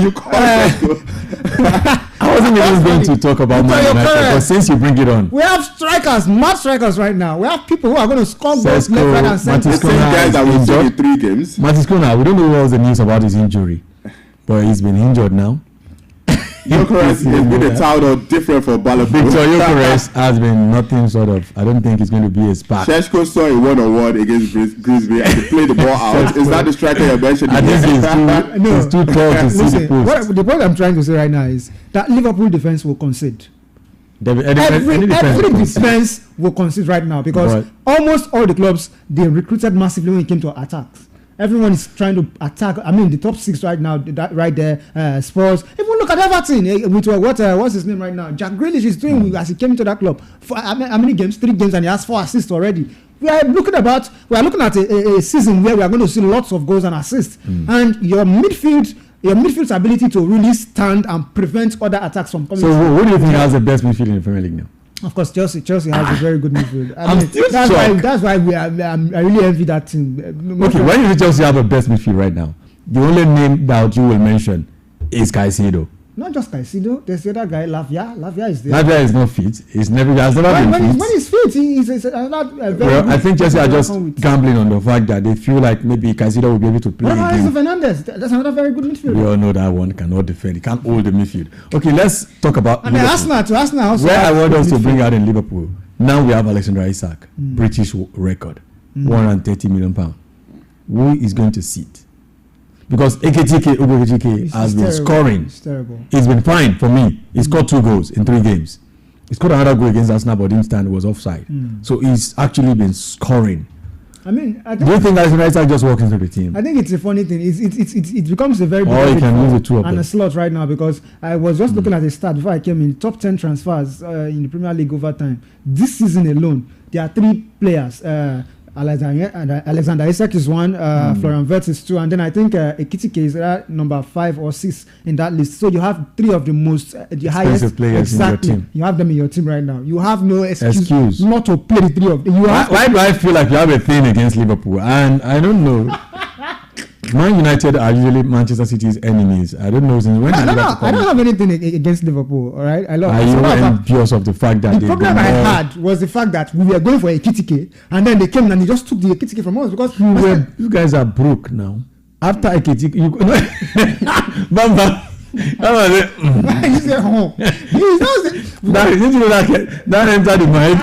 Speaker 3: You call Šeško.
Speaker 2: I wasn't even going to talk about Man United, but since you bring it on,
Speaker 4: we have strikers, mad strikers right now. We have people who are going to score goals left, right, and center.
Speaker 3: The same guys that will play 3 games.
Speaker 2: Matis Kuna, we don't know what was the news about his injury, but he's been injured now.
Speaker 3: Gyökeres has been a town different for Balogun.
Speaker 2: Victor Gyökeres has been nothing sort of. I don't think it's going to be a spark.
Speaker 3: Šeško saw a 1-on-1 against Grimsby and he played the ball out. Is that the striker you mentioned?
Speaker 2: I think he's too tall to see the post.
Speaker 4: The point I'm trying to say right now is that Liverpool defense will concede. Every defense will concede right now because almost all the clubs, they recruited massively when it came to attacks. Everyone is trying to attack. I mean, the top 6 right now, right there, Spurs. Even look at Everton with what's his name right now? Jack Grealish is doing as he came into that club. For how many games? 3 games, and he has 4 assists already. We are looking at a season where we are going to see lots of goals and assists, and your midfield's ability to really stand and prevent other attacks from coming.
Speaker 2: So, who do you think has the best midfield in the Premier League now?
Speaker 4: Of course, Chelsea has a very good midfield. That's why I really envy that team.
Speaker 2: Okay, when you Chelsea have the best midfield right now, the only name that you will mention is Caicedo.
Speaker 4: Not just Caicedo. There's the other guy, Lavia. Lavia is there.
Speaker 2: Lavia is not fit. Has never been fit.
Speaker 4: When he's fit, he's not very
Speaker 2: well, I think Chelsea are just gambling on the fact that they feel like maybe Caicedo will be able to play again.
Speaker 4: Fernandes. That's another very good midfield.
Speaker 2: We all know that one cannot defend. He can't hold the midfield. Okay, let's talk about
Speaker 4: and Arsenal also.
Speaker 2: Where I want us to bring out in Liverpool. Now we have Alexander Isak, British record, £130 million. Who is going to sit? Because Ekitike has been scoring.
Speaker 4: It's terrible.
Speaker 2: It's been fine for me. He scored 2 goals in 3 games. He scored another goal against Arsenal, but didn't stand. It was offside. So he's actually been scoring.
Speaker 4: I mean,
Speaker 2: do you think Alexander Isak just walks into the team?
Speaker 4: I think it's a funny thing. It becomes a very big
Speaker 2: and
Speaker 4: a slot right now because I was just looking at the stat before I came in. Top 10 transfers in the Premier League over time. This season alone, there are 3 players. Alexander Isak is 1, Florian Wirtz is 2, and then I think Ekitike is number 5 or 6 in that list. So you have 3 of the most, the highest
Speaker 2: players in your team.
Speaker 4: You have them in your team right now. You have no excuse not to play the 3 of them.
Speaker 2: Why do I feel like you have a thing against Liverpool? And I don't know. Man United are usually Manchester City's enemies. I don't know since when.
Speaker 4: I don't have anything against Liverpool. All right, I love.
Speaker 2: Are you envious of the fact that
Speaker 4: the problem I had was the fact that we were going for Ekitike, and then they came and they just took the Ekitike from us because
Speaker 2: you guys are broke now. After Ekitike, Bamba.
Speaker 4: He said, "Oh,
Speaker 2: that entered the mic."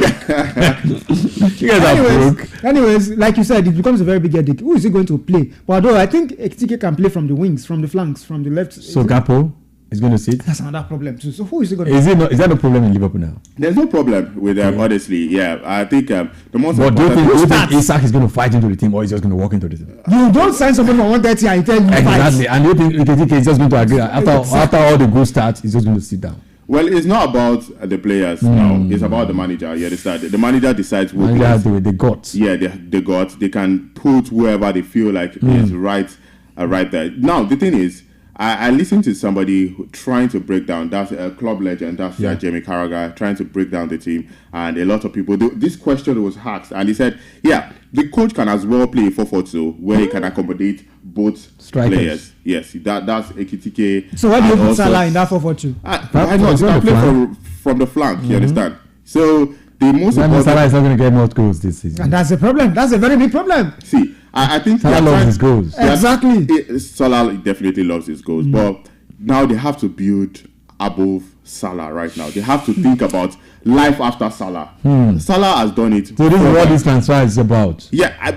Speaker 2: You guys are broke.
Speaker 4: Anyways, like you said, it becomes a very big headache. Who is he going to play? But although I think Ekitike can play from the wings, from the flanks, from the left.
Speaker 2: So Gakpo is going to sit.
Speaker 4: That's another problem too. So who is he going to?
Speaker 2: Is that a problem in Liverpool now?
Speaker 3: There's no problem with them, honestly. Yeah, I think the most.
Speaker 2: But do you think Isak is going to fight into the team, or is just going to walk into the team?
Speaker 4: You don't sign someone for 130 and tell you
Speaker 2: exactly. And you think Ekitike is just going to agree after all the good starts, he's just going to sit down?
Speaker 3: Well, it's not about the players now. It's about the manager. You understand? The manager decides who
Speaker 2: plays. The guts.
Speaker 3: Yeah, the guts. They can put whoever they feel like is right there. Now, the thing is, I listened to somebody trying to break down, that's a club legend, that's Jamie Carragher, trying to break down the team. And a lot of people, this question was asked, and he said, yeah, the coach can as well play 4-4-2, where he can accommodate both players. Yes, that's Ekitike.
Speaker 4: So why do you put Salah in that 4-4-2?
Speaker 3: Why not? He can play from the flank, you understand? So the most important...
Speaker 2: Salah is not going to get more goals this season.
Speaker 4: And that's the problem. That's a very big problem.
Speaker 3: See, I think
Speaker 2: Salah loves his goals.
Speaker 4: Exactly.
Speaker 3: Salah definitely loves his goals, but now they have to build above Salah right now. They have to think about life after Salah. Salah has done it.
Speaker 2: So this is what this transfer is about.
Speaker 3: Yeah, I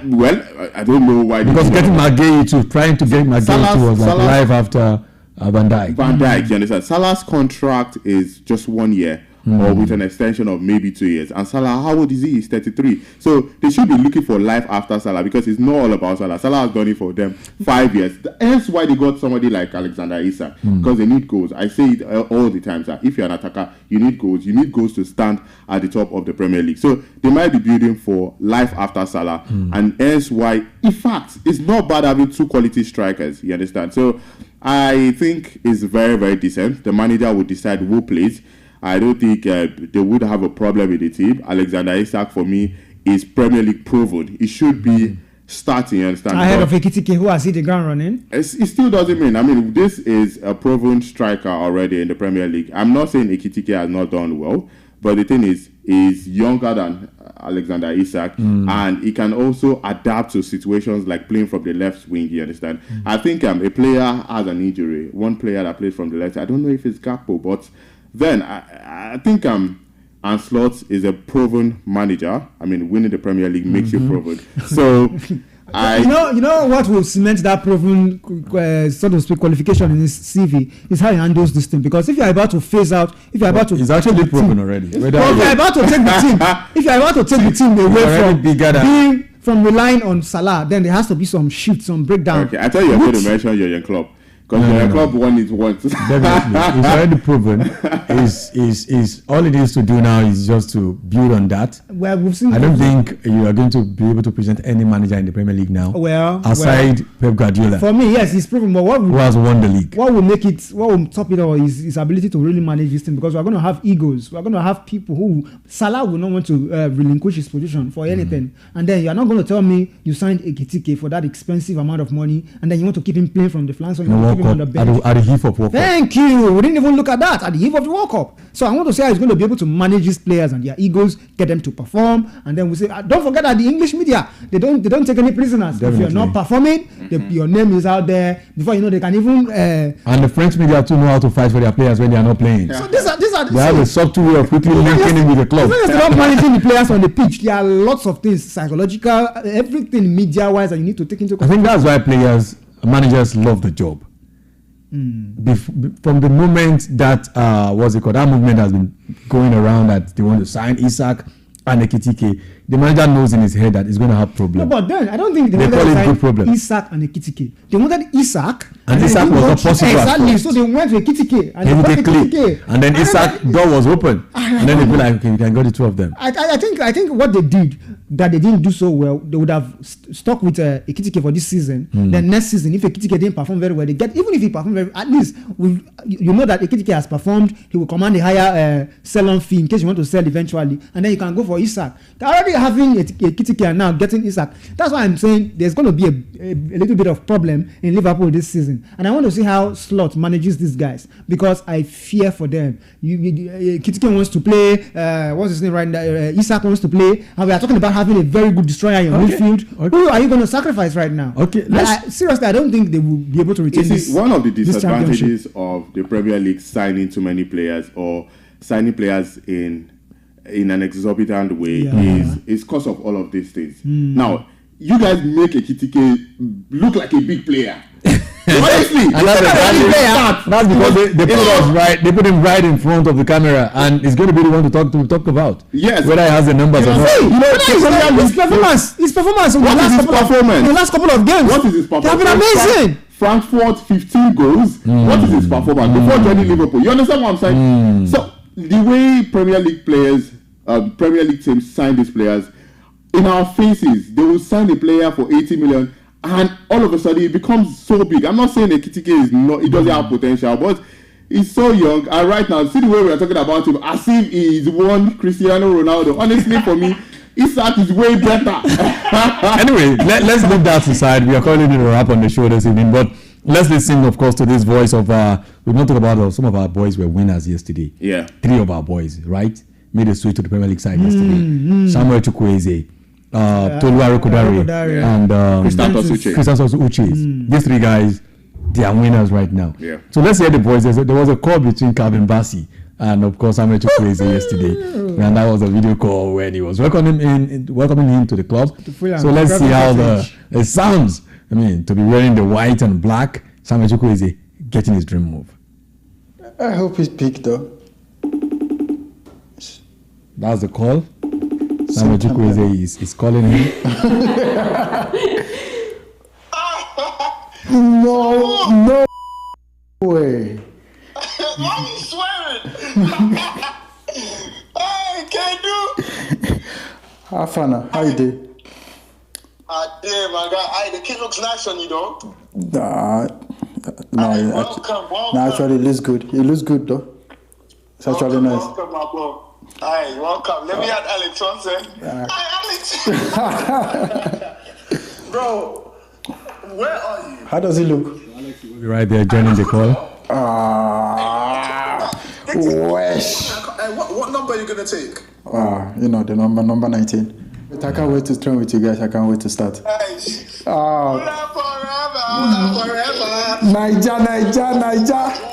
Speaker 3: don't know why.
Speaker 2: Because getting Maguire trying to get Maguire was like life after Van Dijk.
Speaker 3: Van Dijk, you understand? Salah's contract is just 1 year. Or with an extension of maybe 2 years. And Salah, how old is he? He's 33. So they should be looking for life after Salah because it's not all about Salah. Salah has done it for them 5 years. That's why they got somebody like Alexander Isak because they need goals. I say it all the time, sir. If you're an attacker, you need goals. You need goals to stand at the top of the Premier League. So they might be building for life after Salah. And hence why, in fact, it's not bad having 2 quality strikers. You understand? So I think it's very, very decent. The manager will decide who plays. I don't think they would have a problem with the team. Alexander Isak, for me, is Premier League proven. He should be starting, you understand?
Speaker 4: Ahead of Ekitike, who has hit the ground running.
Speaker 3: It still doesn't mean. I mean, this is a proven striker already in the Premier League. I'm not saying Ekitike has not done well, but the thing is, he's younger than Alexander Isak, and he can also adapt to situations like playing from the left wing. You understand? I think a player has an injury. One player that played from the left, I don't know if it's Gakpo, but then I think Ancelotti is a proven manager. I mean, winning the Premier League makes you proven. So.
Speaker 4: You know what will cement that proven, so to speak, qualification in his CV is how he handles this thing. Because if you are about to phase out, if you are about to,
Speaker 2: he's actually proven already.
Speaker 4: If you are about to take the team, away from relying on Salah, then there has to be some shift, some breakdown.
Speaker 3: Okay, I thought you were going to mention Jurgen Klopp. Because Jurgen Klopp won it once.
Speaker 2: Definitely, it's already proven. Is all it is to do now is just to build on that.
Speaker 4: Well, we've seen.
Speaker 2: I don't think you are going to be able to present any manager in the Premier League now. Aside Pep Guardiola.
Speaker 4: For me, yes, he's proven. But
Speaker 2: who has won the league?
Speaker 4: What will top it all is his ability to really manage this thing. Because we're going to have egos. We're going to have people who Salah will not want to relinquish his position for anything. And then you are not going to tell me you signed Ekitike for that expensive amount of money, and then you want to keep him playing from the flanks. So
Speaker 2: at the heave of World Cup.
Speaker 4: Thank you. We didn't even look at that at the heave of the World Cup. So I want to say he's going to be able to manage these players and their egos, get them to perform, and then we say, don't forget that the English media they don't take any prisoners.
Speaker 2: Definitely.
Speaker 4: If you're not performing, your name is out there. Before you know, they can even.
Speaker 2: And the French media too know how to fight for their players when they are not playing.
Speaker 4: Yeah. So these are.
Speaker 2: They have a subtle way of quickly linking in with the club.
Speaker 4: They're not managing the players on the pitch. There are lots of things, psychological, everything media-wise, that you need to take into consideration.
Speaker 2: I think that's why managers love the job. From the moment that that movement has been going around that they want to sign Isak and Ekitike, the manager knows in his head that he's going to have problems.
Speaker 4: No, but then I don't think they wanted to sign Isak and Ekitike. They wanted Isak,
Speaker 2: and Isak was not possible.
Speaker 4: Exactly. So they went to Ekitike
Speaker 2: and then Isak door was open, and then they be like, okay, you can go the two of them.
Speaker 4: I think what they did that they didn't do so well, they would have stuck with Ekitike for this season. Then next season, if Ekitike didn't perform very well, even if he performed very, at least you know that Ekitike has performed. He will command a higher sell-on fee in case you want to sell eventually, and then you can go for Isak. Already having Ekitike and now getting Isak. That's why I'm saying there's going to be a little bit of problem in Liverpool this season, and I want to see how Slot manages these guys because I fear for them. Ekitike wants to play. What's his name right now? Isak wants to play, and we are talking about having a very good destroyer in midfield. Who are you going to sacrifice right now?
Speaker 2: Okay,
Speaker 4: seriously, I don't think they will be able to retain this.
Speaker 3: One of the disadvantages of the Premier League signing too many players or signing players in an exorbitant way is because of all of these things. Now, you guys make Ekitike look like a big player. Honestly,
Speaker 2: that's because they put him right in front of the camera, and he's going to be the one to talk about.
Speaker 3: Yes,
Speaker 2: whether he has the numbers or not.
Speaker 4: His performance in the last couple of games.
Speaker 3: What is his performance?
Speaker 4: They have been amazing.
Speaker 3: Frankfurt 15 goals. What is his performance before joining Liverpool? You understand what I'm saying? So the way Premier League teams sign these players, in our faces, they will sign a player for 80 million. And all of a sudden, it becomes so big. I'm not saying Ekitike he doesn't have potential, but he's so young. And right now, see the way we are talking about him, as if he is one Cristiano Ronaldo. Honestly, for me, Isak is way better.
Speaker 2: Anyway, let's leave that aside. We are calling it a wrap on the show this evening, but let's listen, of course, to this voice of we've not talked about some of our boys were winners yesterday.
Speaker 3: Yeah,
Speaker 2: 3 of our boys, right, made a switch to the Premier League side yesterday. Samuel Chukwueze, Tolu Arokodare, and Christos Uche. These 3 guys, they are winners right now.
Speaker 3: Yeah.
Speaker 2: So let's hear the voice. There was a call between Calvin Bassey and, of course, Samuel Chukwueze yesterday, and that was a video call when he was welcoming him to the club. So let's see how it sounds. I mean, to be wearing the white and black, Samuel Chukwueze getting his dream move.
Speaker 7: I hope he's picked up.
Speaker 2: That's the call. Samuel Chukwueze is calling him.
Speaker 7: No way.
Speaker 8: Why are you swearing? Hey, can do?
Speaker 7: How you doing?
Speaker 8: Damn, my guy. The kid looks nice on you, though.
Speaker 7: Welcome. Actually, it looks good. It looks good, though. It's actually nice.
Speaker 8: Welcome, my bro. Hi, welcome. Let me add Alex one second. Hi, Alex. Bro, where are you?
Speaker 7: How does he look?
Speaker 2: Alex will be right there joining the call.
Speaker 7: Wesh.
Speaker 8: What number are you gonna take?
Speaker 7: You know, the number 19. But I can't wait to train with you guys. I can't wait to start.
Speaker 8: Hey.
Speaker 7: Forever. Niger.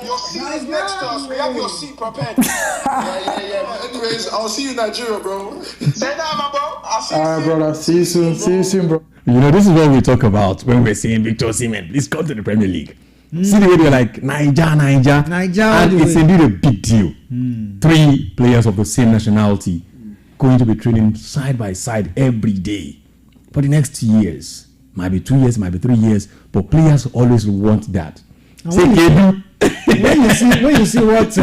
Speaker 8: Your seat is next to us. We have your seat prepared. yeah. Anyways, I'll see you in Nigeria, bro. Say that, my bro. I'll see you soon.
Speaker 7: Brother. See you soon, bro.
Speaker 2: You know, this is what we talk about when we're saying Victor Osimhen, please come to the Premier League. See the way they're like, Niger. And it's indeed a big deal. 3 players of the same nationality going to be training side by side every day for the next 2 years. Might be 2 years, might be 3 years, but players always want that. When
Speaker 4: you see what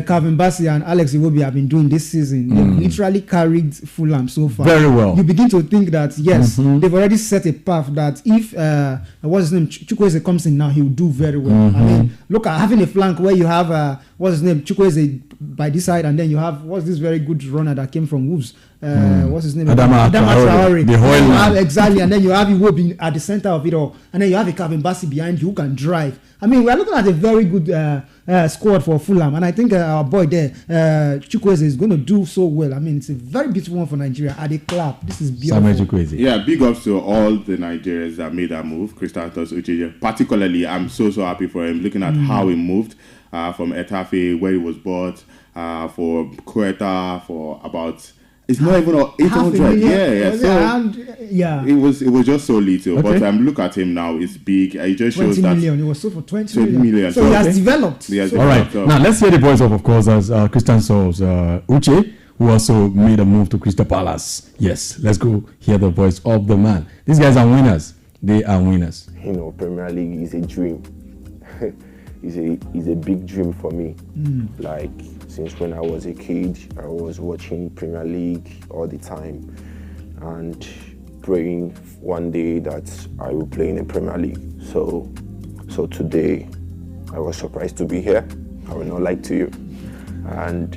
Speaker 4: Calvin Bassey and Alex Iwobi have been doing this season, they've literally carried Fulham so far.
Speaker 2: Very well.
Speaker 4: You begin to think that yes, they've already set a path that if what's his name, Chukwueze comes in now, he will do very well. I mean, look at having a flank where you have what's his name, Chukwueze by this side, and then you have what's this very good runner that came from Wolves. What's his name?
Speaker 2: Adama Traore. The
Speaker 4: Hoyland. Exactly, and then you have Iwobi at the center of it all, and then you have a Calvin Bassey behind you who can drive. I mean, we're looking at a very good squad for Fulham, and I think our boy there, Chukwueze, is going to do so well. I mean, it's a very beautiful one for Nigeria. At a clap, this is beautiful.
Speaker 3: Yeah, big ups to all the Nigerians that made that move. Christantos Ucheje, particularly, I'm so happy for him. Looking at how he moved from Etafe, where he was bought, for Quetta, for about. It's not even 800. Yeah. It was just so little.
Speaker 2: Okay.
Speaker 3: But look at him now. It's big. It just shows
Speaker 4: 20
Speaker 3: that
Speaker 4: million. It was sold for 20
Speaker 3: million.
Speaker 4: million. So he has developed.
Speaker 2: All right. Now let's hear the voice of course, as Christian Souls Uche, who also made a move to Crystal Palace. Yes, let's go hear the voice of the man. These guys are winners. They are winners.
Speaker 9: You know, Premier League is a dream. It's a big dream for me. Like, since when I was a kid, I was watching Premier League all the time and praying one day that I will play in the Premier League. So today, I was surprised to be here. I will not lie to you. And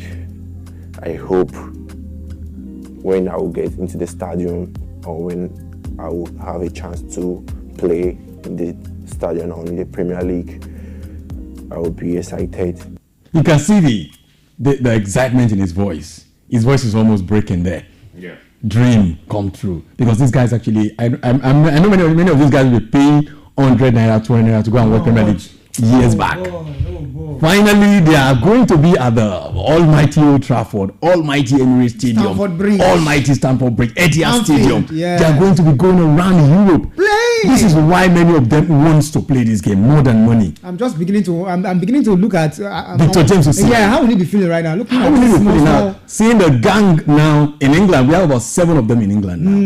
Speaker 9: I hope when I will get into the stadium or when I will have a chance to play in the stadium or in the Premier League, I will be excited.
Speaker 2: You can see the excitement in his voice. His voice is almost breaking there.
Speaker 3: Yeah.
Speaker 2: Dream come true. Because these guys actually, I know many of these guys will be paying 100 naira, 200 naira to go and work Premier League years back. Finally, they are going to be at the almighty Old Trafford, almighty Emirates Stadium, almighty Stamford Bridge, Etihad Stadium. Yeah. They are going to be going around Europe. This is why many of them wants to play this game more than money.
Speaker 4: I'm beginning to look at
Speaker 2: Victor James.
Speaker 4: Yeah, how will he be feeling right now? Looking
Speaker 2: how will he be feeling now? Seeing the gang now in England, we have about 7 of them in England now.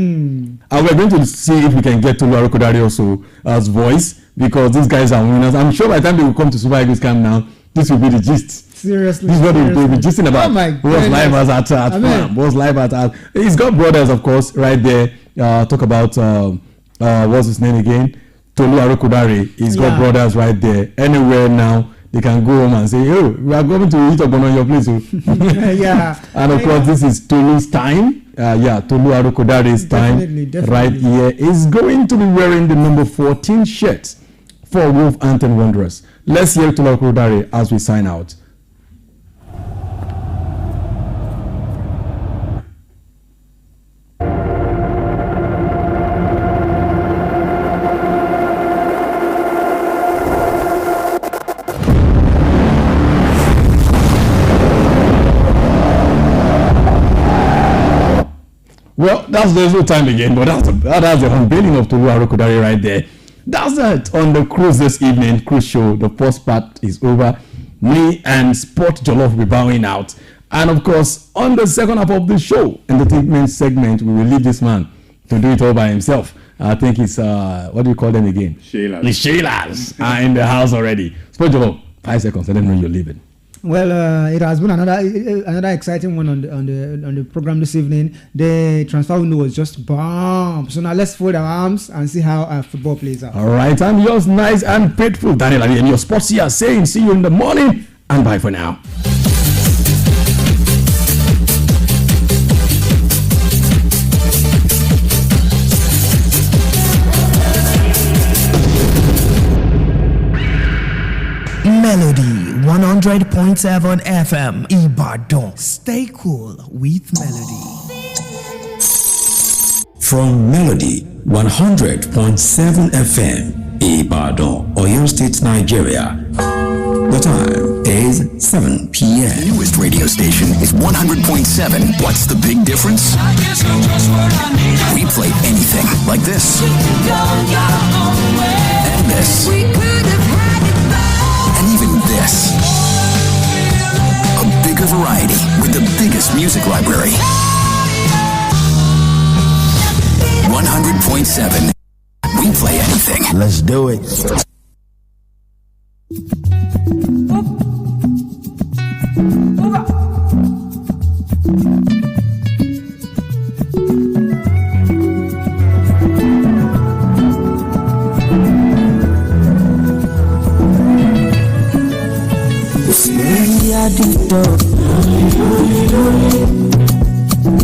Speaker 2: And we're going to see if we can get to Tolu Arokodare also as voice, because these guys are winners. I'm sure by the time they will come to Super Eagles camp now, this will be the gist.
Speaker 4: Seriously.
Speaker 2: This is what they'll be gisting about.
Speaker 4: Oh my
Speaker 2: What's live at Farm? What's live at he's got brothers, of course, right there. Talk about what's his name again? Tolu Arokodare. He's got brothers right there. Anywhere now, they can go home and say, "Oh, we are going to eat up on your place."
Speaker 4: Yeah.
Speaker 2: And of course, this is Tolu's time. Tolu Arokodare's time. Definitely. Right here is going to be wearing the number 14 shirt for Wolverhampton Wanderers. Let's hear Tolu Arokodare as we sign out. Well, there's no time again, but that's the unveiling of Tolu Arokodare right there. That's it on the cruise this evening. Cruise show. The first part is over. Me and Sport Jollof will be bowing out. And of course, on the second half of the show, entertainment segment, we will leave this man to do it all by himself. I think it's, what do you call them again?
Speaker 3: Sheilas.
Speaker 2: The Sheilas are in the house already. Sport Jollof, 5 seconds, I don't know you're leaving.
Speaker 4: Well, it has been another exciting one on the program this evening. The transfer window was just bomb. So now let's fold our arms and see how our football plays out.
Speaker 2: All right, I'm yours, nice and faithful Daniel Ali, and your sports here saying see you in the morning and bye for now.
Speaker 1: Melody 100. 100.7 FM Ibadan. Stay cool with Melody.
Speaker 10: From Melody 100.7 FM Ibadan, Oyo State, Nigeria. The time is 7 p.m.
Speaker 11: The newest radio station is 100.7. What's the big difference? We play anything like this. And this. And even this. A bigger variety with the biggest music library. 100.7. We play anything.
Speaker 12: Let's do it.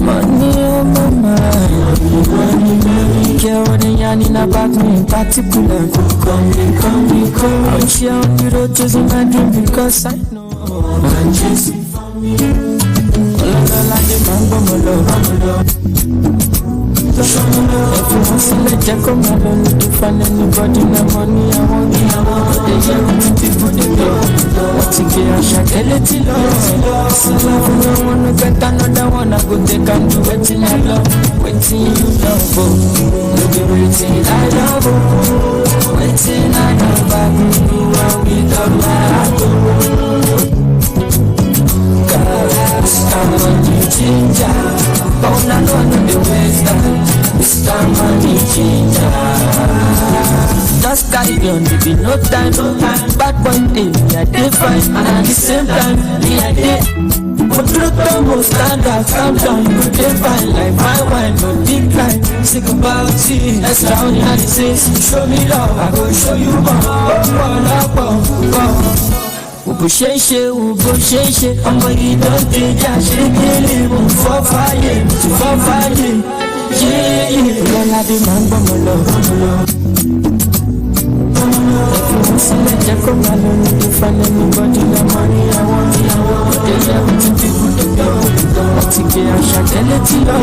Speaker 1: Money on my mind. Care what they yarning about me in particular. Come. I'm here on the road chasing my dream because I know I'm chasing for me. All the man Bobola. Everyone say let you come alone to find anybody no money I want. They hear what people they do. What you get I shall tell it to love. So love no one to get another one I go take and do waiting I love. Waiting you love. Look at waiting I love. Waiting I love. I can do what we love my heart. Mr. Money Ginger, born and on the western. Mr. Money Ginger, just carry on, baby, no time. Bad boy day, me I dey fine, and at the same time, me I dey. But look down, stand up, calm down, you dey fine like my wine, no decline. Sick about it, extraordinary things. Show me love, I go show you more. Bó ṣe ń ṣe ọmọ yìí ló ń déjà ṣe délé mo fọ́ fáyé yéèyé lọ́la bí máa ń gbọ́mọ lọ. Everyone sílẹ̀ jẹ́ kó máa lọ ní tó fa anybody na money I want. They hear wetin people dey do. Wọ́n ti gbé àṣà tẹ́lẹ̀ tí lọ.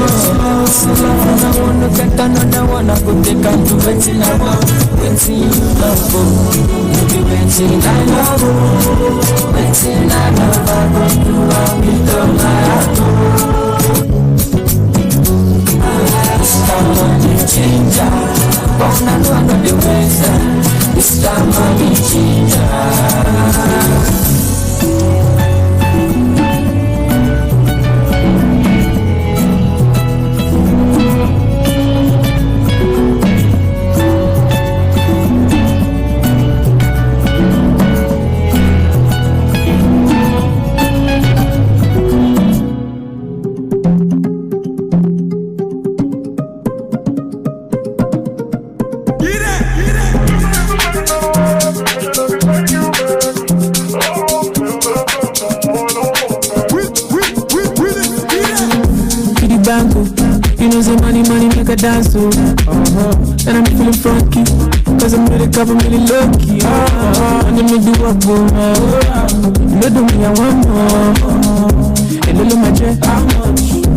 Speaker 1: Sílẹ̀ fún àwọn no get another one I go take and do wetin I want. Wetin you love o, baby wetin I love o. Wetin I love I go do am with all my heart o. Mr. Money Ginger, born and one of the western. Mr. Money Ginger. Dance to, and I'm feeling funky, cause I'm really cover, really lucky. And then me do what go, you do me I want more. A little my jet,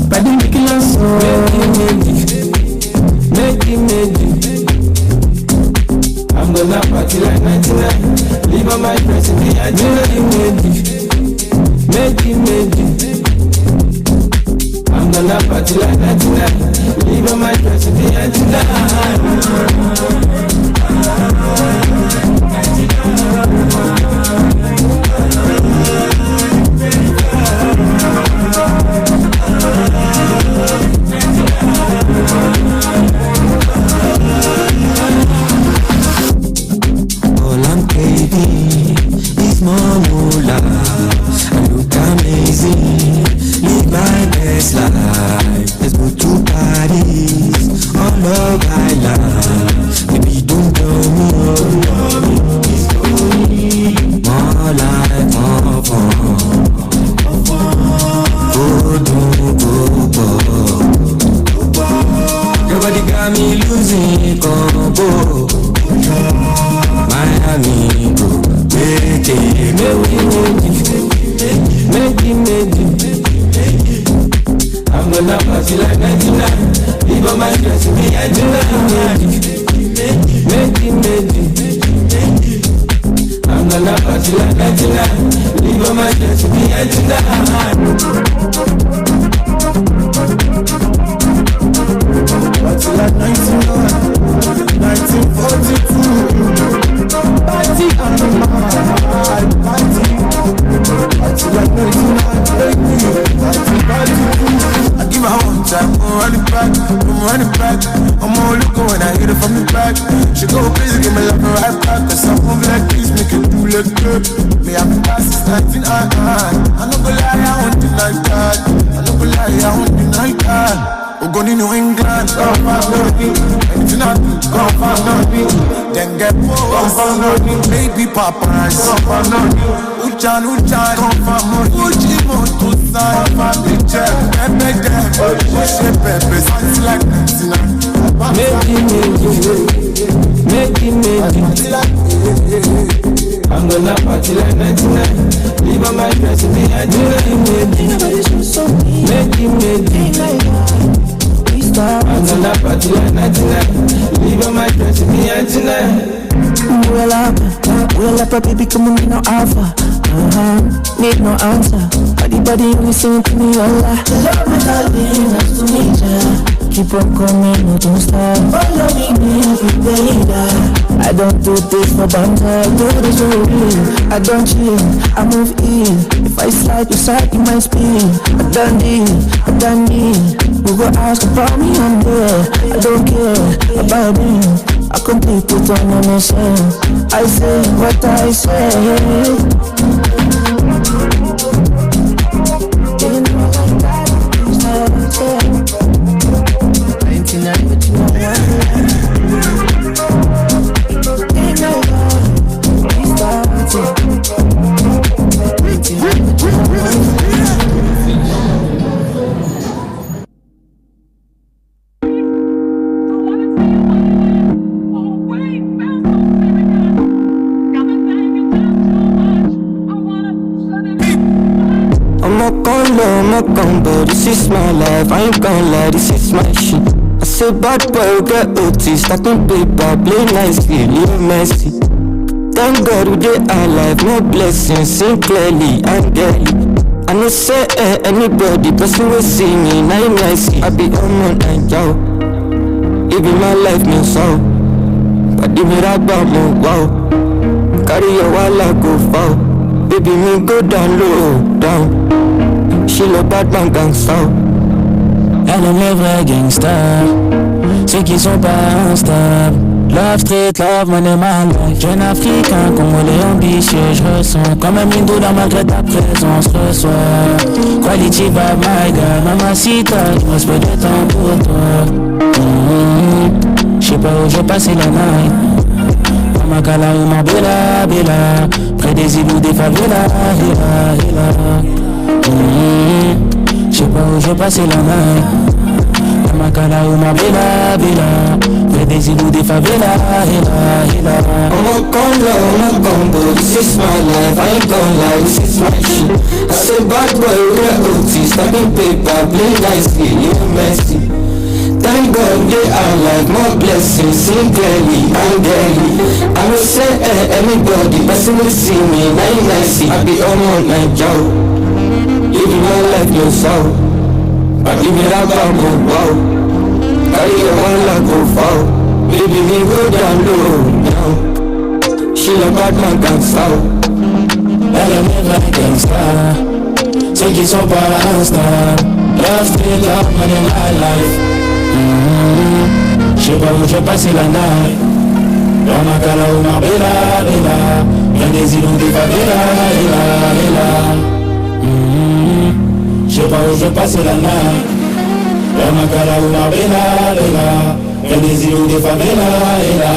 Speaker 1: but then make it last so. Make it. I'm gonna party like 99, leave all my friends in the Make it. I'm gonna party like 99. Leave on my dress at the end all I'm craving is more moolah. I look amazing, live my best life. Let's go to Paris, on Love Island. Baby, don't tell me, more life, more fun. Go. Nobody got me losing combo. Miami, go, make it. party like 99. Leave all my stress to me and tonight. I'm gonna party like 99. Leave all my stress to me and tonight. Party like 99, 1942. Party on the mind, party like 99, baby. Party. I give her one time, I'm running back. I'm all looking when I hit it from the back. She go crazy, give me love right back. Cause I move like this, make it do like that. Me, I've been past since 1999. I no go lie, I want you like that. We're going to New England, go find me. Anything I do, go find me. Then get more, go find me. Baby paparazzi, go find me. Uchan, go find me. Uchi moto sign, find me check. Pepe dem, push it, pepe, something like 99. Make it. I'm gonna party like 99. Leave all my stress to me and make it. I'm gonna party like 99. Leave all my stress to me and tonight. Well up, baby, come on, need no offer. Need no answer. Body, only sing to me, Allah. Love my darling, nice to meet ya. Keep on coming, no don't stop. Follow me, baby. I don't do this for banter, do this for real. I don't chill, I move in. If I slide, you slide, you might spin. I done deal. You go ask about me, I'm there. I don't care about me. I complete it on myself. I say what I say. I'm a combo, this is my life, I ain't gon' lie, this is my shit. I say bad boy, get OT, stacking paper, play nicely, live messy. Thank God we did our life, no blessings, sing clearly, and daily. I no say anybody, person will see me, now I see. I be on and yo, living my life, no so. But if it about me, wow. Carry your wall, go far. Baby, me go down low, down. She look bad man gangsta. Elle aime les vrais gangsters, ceux qui sont pas instables. Love street, love money, my life. Jeune africain, congolais ambitieux, je ressens comme un douleur malgré ta présence ce soir. Quality vibe, my girl, mamacita, j'me spend de temps pour toi. J'sais pas où j'ai passé la night. Makala ou ma bella, près des îles ou des favelas, hila. J'sais pas où j'ai passé la night. Makala ou ma bella, près des îles ou des favelas, hila. I'm a combo, this is my life, I ain't gon' lie, this is my shit. I say bad boy, real OT, stacking paper, play nicely, you messy. Thank God they are like more blessings, sing clearly and daily. I will say anybody, person will see me, nice. I be on my job, living my life no soul. But give me that bamboo, wow. Carry your one like go far. Baby me go down low, now. She a bad man gangsta. Elle aime les vrais gangsters, ceux qui sont pas instables. Love street, love money, my life. J'sais pas où j'ai passé la night. Dans ma cala ou ma bella. Y'a des îles ou des favelas, hila. J'sais pas où j'ai passé la night. Dans ma cala ou ma bella. Y'a des îles ou des favelas, hila.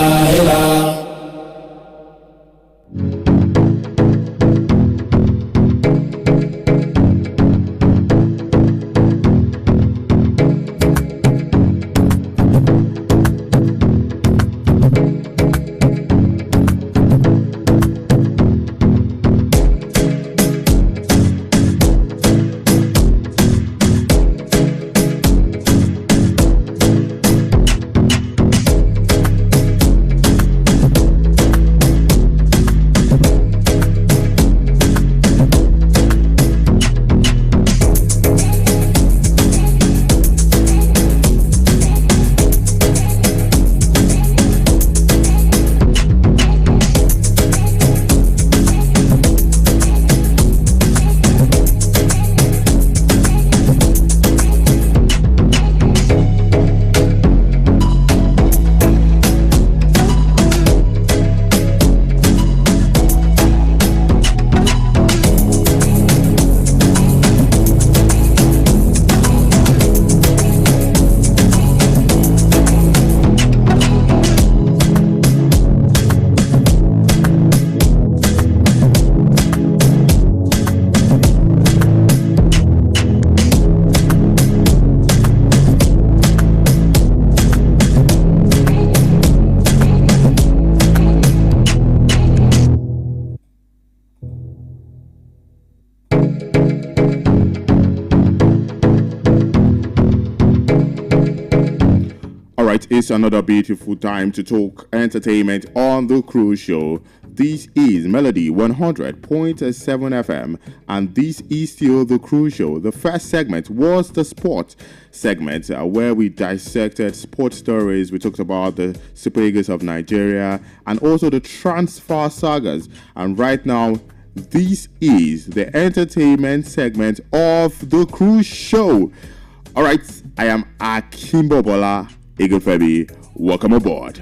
Speaker 3: right, it's another beautiful time to talk entertainment on the Cruise Show. This is Melody 100.7 FM, and this is still the Cruise Show. The first segment was the sports segment, where we dissected sports stories. We talked about the Super Eagles of Nigeria and also the transfer sagas. And right now, this is the entertainment segment of the Cruise Show. All right, I am Akim Bobola, Eagle Febi. Welcome aboard.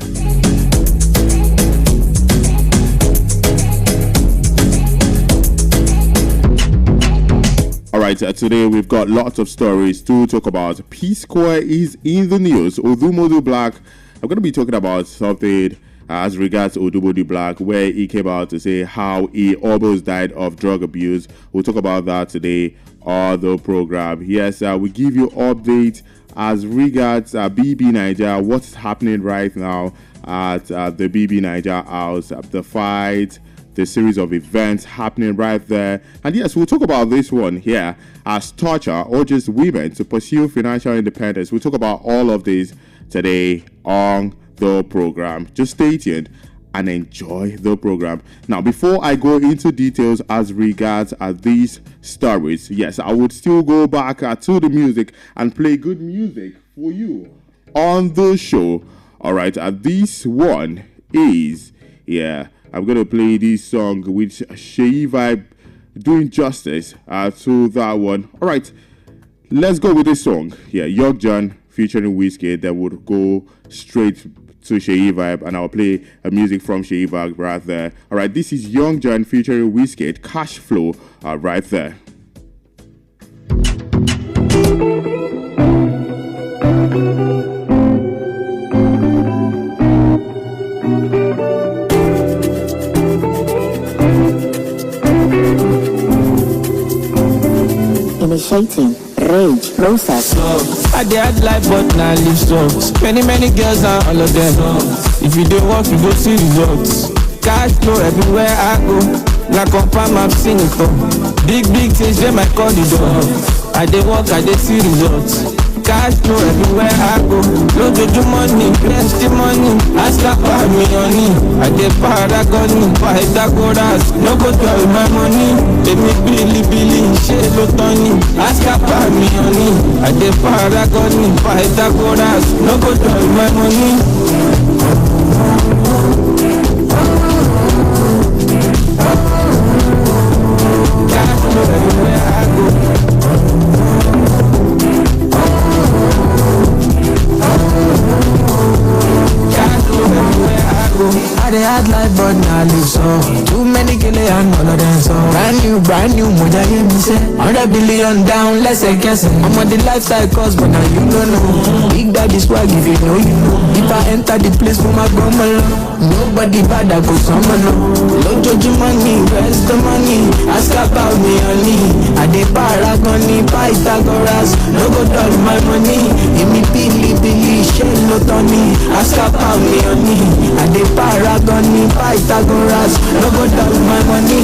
Speaker 3: All right, today we've got lots of stories to talk about. P-Square is in the news. Odumodu Black, I'm going to be talking about something as regards Odumodu Black, where he came out to say how he almost died of drug abuse. We'll talk about that today on the program. Yes, we give you updates as regards BB Nigeria, what's happening right now at the BB Nigeria house, the fight, the series of events happening right there. And yes, we'll talk about this one here as torture urges women to pursue financial independence. We'll talk about all of this today on the program. Just stay tuned and enjoy the program. Now, before I go into details as regards these stories, yes, I would still go back to the music and play good music for you on the show. All right, this one is, I'm going to play this song with Sheyi Vibe doing justice to that one. All right, let's go with this song. Young John featuring Wizkid. That would go straight to Sheyi Vibe, and I'll play music from Sheyi Vibe right there. All right, this is Young John featuring Wizkid, Cash Flow, right there.
Speaker 12: Initiating rage process.
Speaker 1: I dey hard life but now live sucks. Many girls and all of them. If you don't want to go see results. Cash flow everywhere I go. Na confirm I'm singing for. Big things they might call the door. I dey work, I dey see results. Cash flow everywhere I go. Load to money, plenty money. Ask about me honey. I dey paragon, Pythagoras. No go tell my money. They make Billy, shade no Tony. Ask about me honey. I dey paragon, Pythagoras. No go tell my money. Cash flow everywhere I go. I dey hard life but now live so. Too many killer and all of them so. Brand new, moja hear me say 100 billion down, let's say guessing. I'm on the lifestyle cost but now you don't know. Big daddy swag if you know you know. If I enter the place for my grandma, nobody bad I go someone know. Load money, where's the money? Ask about me honey. I dey paragon, Pythagoras. No go touch my money. Give me Billy, shade no Tony. Ask about me honey. I dey paragon, Pythagoras. No go touch my money.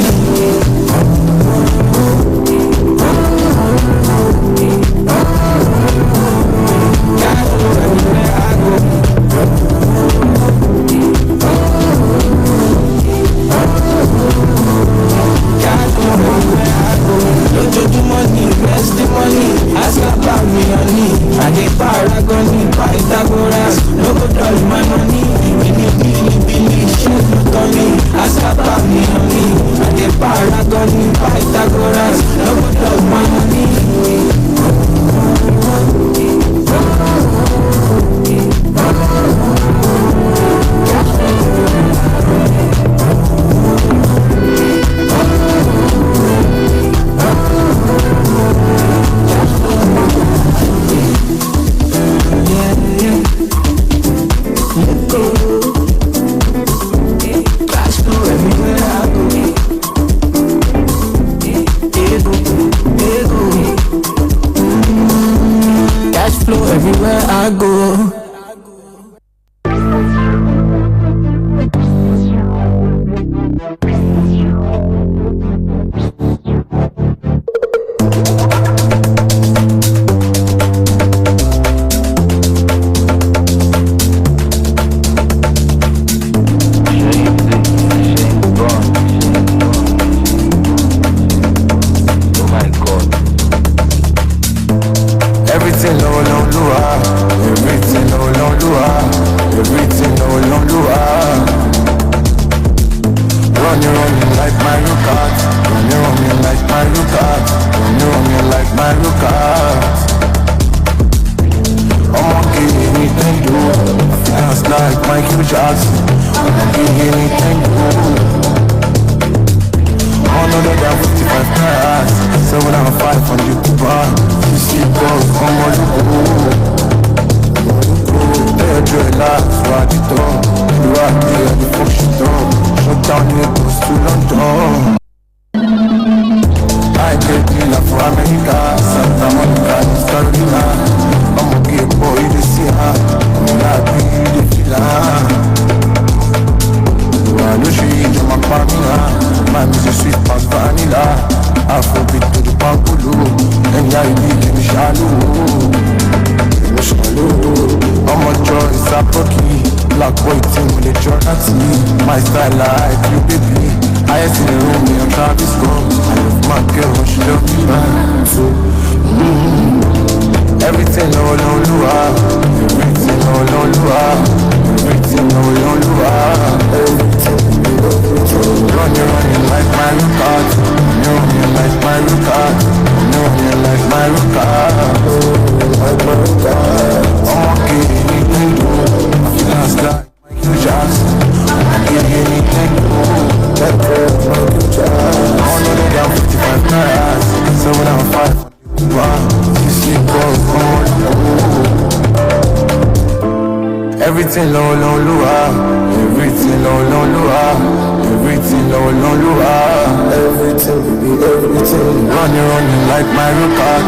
Speaker 13: like Michael Jackson. I'ma be anything cool. All other than 55 cars, 7 and 5 on the bar. You see balls, come on, they're dreadlocks, right the door. You are here, the fuck shit up. Shut down Lagos to London. I get dealer for America, Santa Monica, North Carolina. I'm a gay boy, they see her. I'm not be the filler. I know she ain't my partner. My music sweet past vanilla. Afrobeat to the Pampulu. And yeah, you give me shallow. I'm a choice, I'm lucky. Black boy team with a journey. My style like you, baby. I see the room, me and Travis Scott. I love my girl, she love me back. So, everything all on Lua. Everything all on Lua. Everything all on Lua. Running like my record. Running like my record. Running like my record. Like my record. I'm okay, anything do. I feel like Michael Jackson. I'm okay, anything do. That girl, Michael Jackson. All of the down 55 cars. 7 and 5 on the bar. You see girls on. Everything low, low, low. Everything low, low, low. Everything low, low, low. Everything, baby, everything. Running like my record.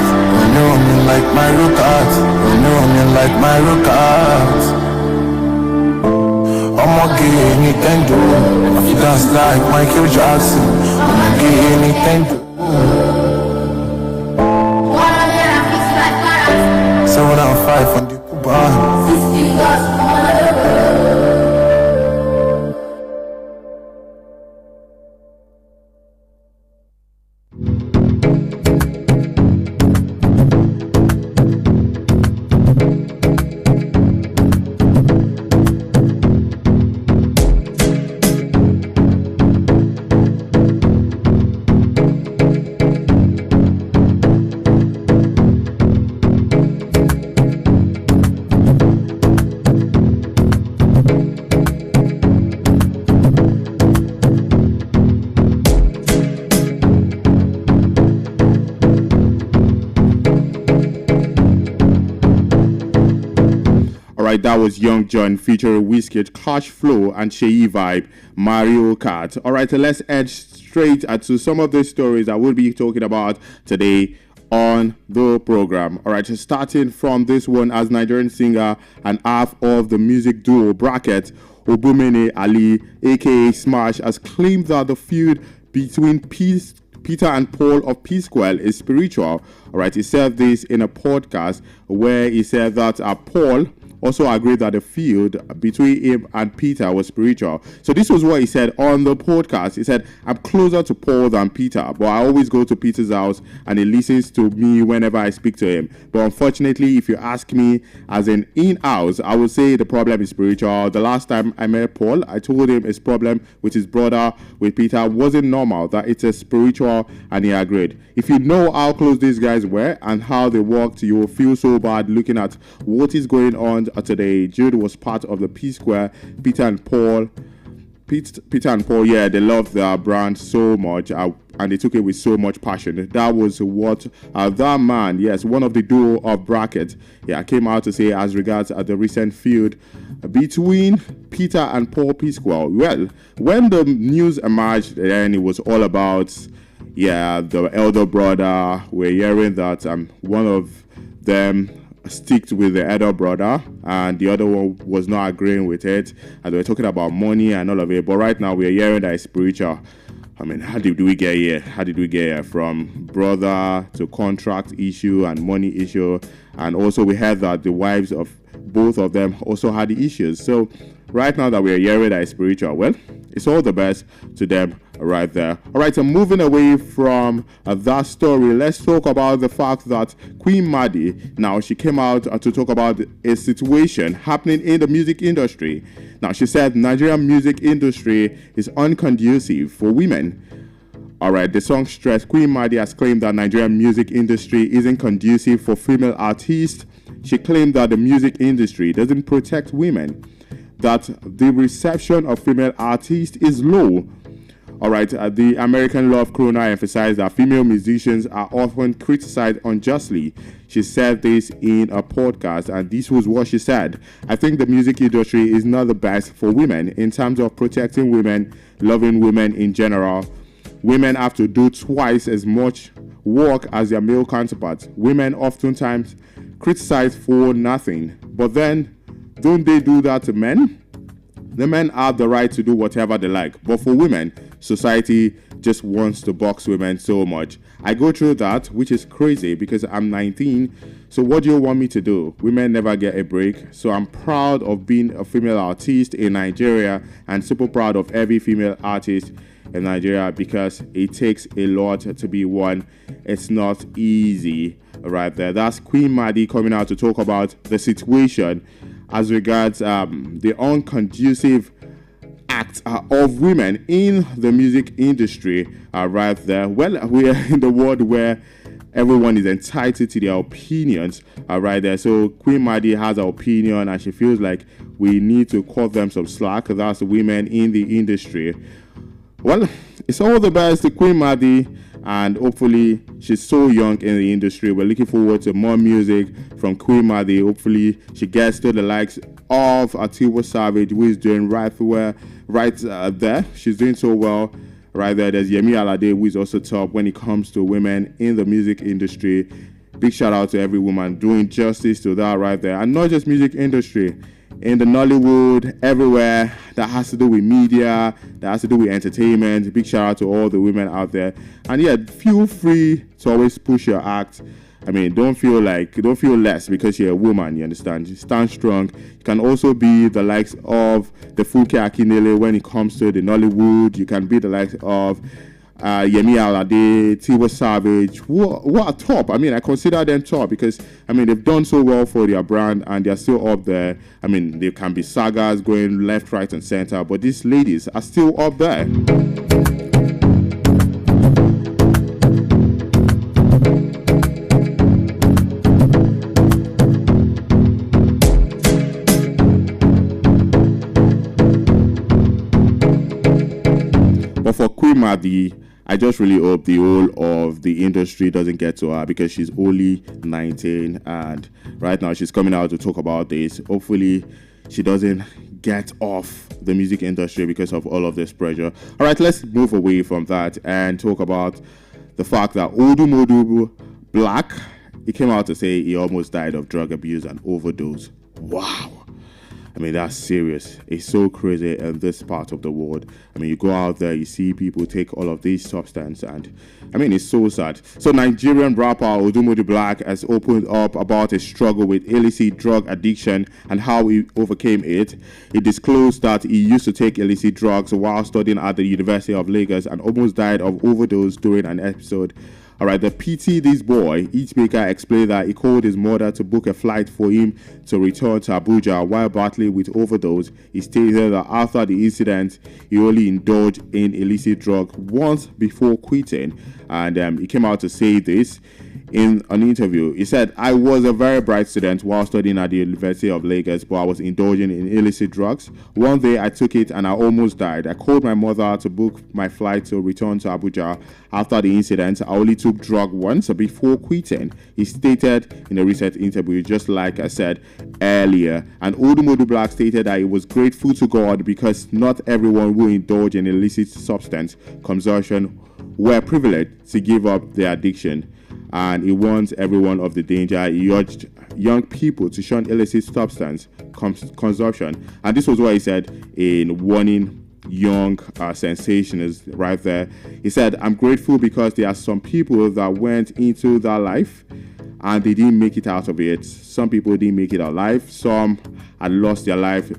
Speaker 13: Running like my record. Running like my record. I'ma get anything do. I feel dance like Michael Jackson. I'ma get anything do. 7 and 5 on the bar. 50 years.
Speaker 3: That was Young John featuring Wizkid, Cash Flow, and Sheyi Vibe, Mario Kart. Alright, so let's head straight to some of the stories that we'll be talking about today on the program. Alright, so starting from this one, as Nigerian singer and half of the music duo Bracket, Obumene Ali, aka Smash, has claimed that the feud between Peter and Paul of P-Square is spiritual. Alright, he said this in a podcast where he said that Paul also agreed that the feud between him and Peter was spiritual. So this was what he said on the podcast. He said, I'm closer to Paul than Peter, but I always go to Peter's house and he listens to me whenever I speak to him. But unfortunately, if you ask me as an in-house, I would say the problem is spiritual. The last time I met Paul, I told him his problem with his brother, with Peter, wasn't normal, that it's a spiritual, and he agreed. If you know how close these guys were and how they worked, you will feel so bad looking at what is going on today. Jude was part of the P-Square. Peter and Paul, yeah, they loved their brand so much, and they took it with so much passion. That was what that man, yes, one of the duo of Bracket, yeah, came out to say as regards the recent feud between Peter and Paul P-Square. Well, when the news emerged, then it was all about, yeah, the elder brother. We're hearing that one of them sticked with the elder brother and the other one was not agreeing with it, and they were talking about money and all of it. But right now we're hearing that it's spiritual. I mean, how did we get here? From brother to contract issue and money issue, and also we heard that the wives of both of them also had the issues. So right now that we're hearing that it's spiritual, well, it's all the best to them right there. All right, so moving away from that story, let's talk about the fact that Queen Maddie, now she came out to talk about a situation happening in the music industry. Now she said Nigerian music industry is unconducive for women. All right, the song stress, Queen Maddie has claimed that Nigerian music industry isn't conducive for female artists. She claimed that the music industry doesn't protect women. that the reception of female artists is low. All right, the American Love Corona emphasized that female musicians are often criticized unjustly. She said this in a podcast, and this was what she said. I think the music industry is not the best for women in terms of protecting women, loving women in general. Women have to do twice as much work as their male counterparts. Women oftentimes criticize for nothing, but then don't they do that to men? The men have the right to do whatever they like, but for women, society just wants to box women so much. I go through that, which is crazy because I'm 19. So what do you want me to do? Women never get a break. So I'm proud of being a female artist in Nigeria and super proud of every female artist in Nigeria because it takes a lot to be one. It's not easy right there. That's Queen Maddie coming out to talk about the situation as regards the unconducive act of women in the music industry right there. Well, we are in the world where everyone is entitled to their opinions right there. So Queen Maddie has an opinion and she feels like we need to cut them some slack. That's women in the industry. Well, it's all the best to Queen Maddie, and hopefully she's so young in the industry. We're looking forward to more music from Queen Maddie. Hopefully she gets to the likes of Atiwa Savage, who is doing right there. She's doing so well right there. There's Yemi Alade, who is also top when it comes to women in the music industry. Big shout out to every woman doing justice to that right there. And not just music industry, in the Nollywood, everywhere that has to do with media, that has to do with entertainment. Big shout out to all the women out there. And yeah, feel free to always push your act. I mean, don't feel less because you're a woman, you understand? You stand strong. You can also be the likes of the Funke Akindele when it comes to the Nollywood. You can be the likes of Yemi Alade, Tiwa Savage, who are top. I mean, I consider them top because, I mean, they've done so well for their brand and they're still up there. I mean, there can be sagas going left, right, and center, but these ladies are still up there. But for Queen Maddie, I just really hope the whole of the industry doesn't get to her because she's only 19 and right now she's coming out to talk about this. Hopefully she doesn't get off the music industry because of all of this pressure. All right, let's move away from that and talk about the fact that Odumodu Black, he came out to say he almost died of drug abuse and overdose. Wow. I mean, that's serious. It's so crazy in this part of the world. I mean, you go out there, you see people take all of these substances, and I mean, it's so sad. So Nigerian rapper Odumodu Black has opened up about his struggle with illicit drug addiction and how he overcame it. He disclosed that he used to take illicit drugs while studying at the University of Lagos and almost died of overdose during an episode. All right, the PT this boy, Eatmaker, explained that he called his mother to book a flight for him to return to Abuja while battling with overdose. He stated that after the incident, he only indulged in illicit drug once before quitting. And he came out to say this in an interview. He said, I was a very bright student while studying at the University of Lagos, but I was indulging in illicit drugs. One day I took it and I almost died. I called my mother to book my flight to return to Abuja. After the incident, I only took drug once before quitting. He stated in a recent interview, just like I said earlier. And Odumodu Black stated that he was grateful to God because not everyone who indulge in illicit substance consumption were privileged to give up their addiction. And he warns everyone of the danger. He urged young people to shun illicit substance consumption. And this was what he said in warning young sensationalists right there. He said, I'm grateful because there are some people that went into that life and they didn't make it out of it. Some people didn't make it out alive. Some had lost their life.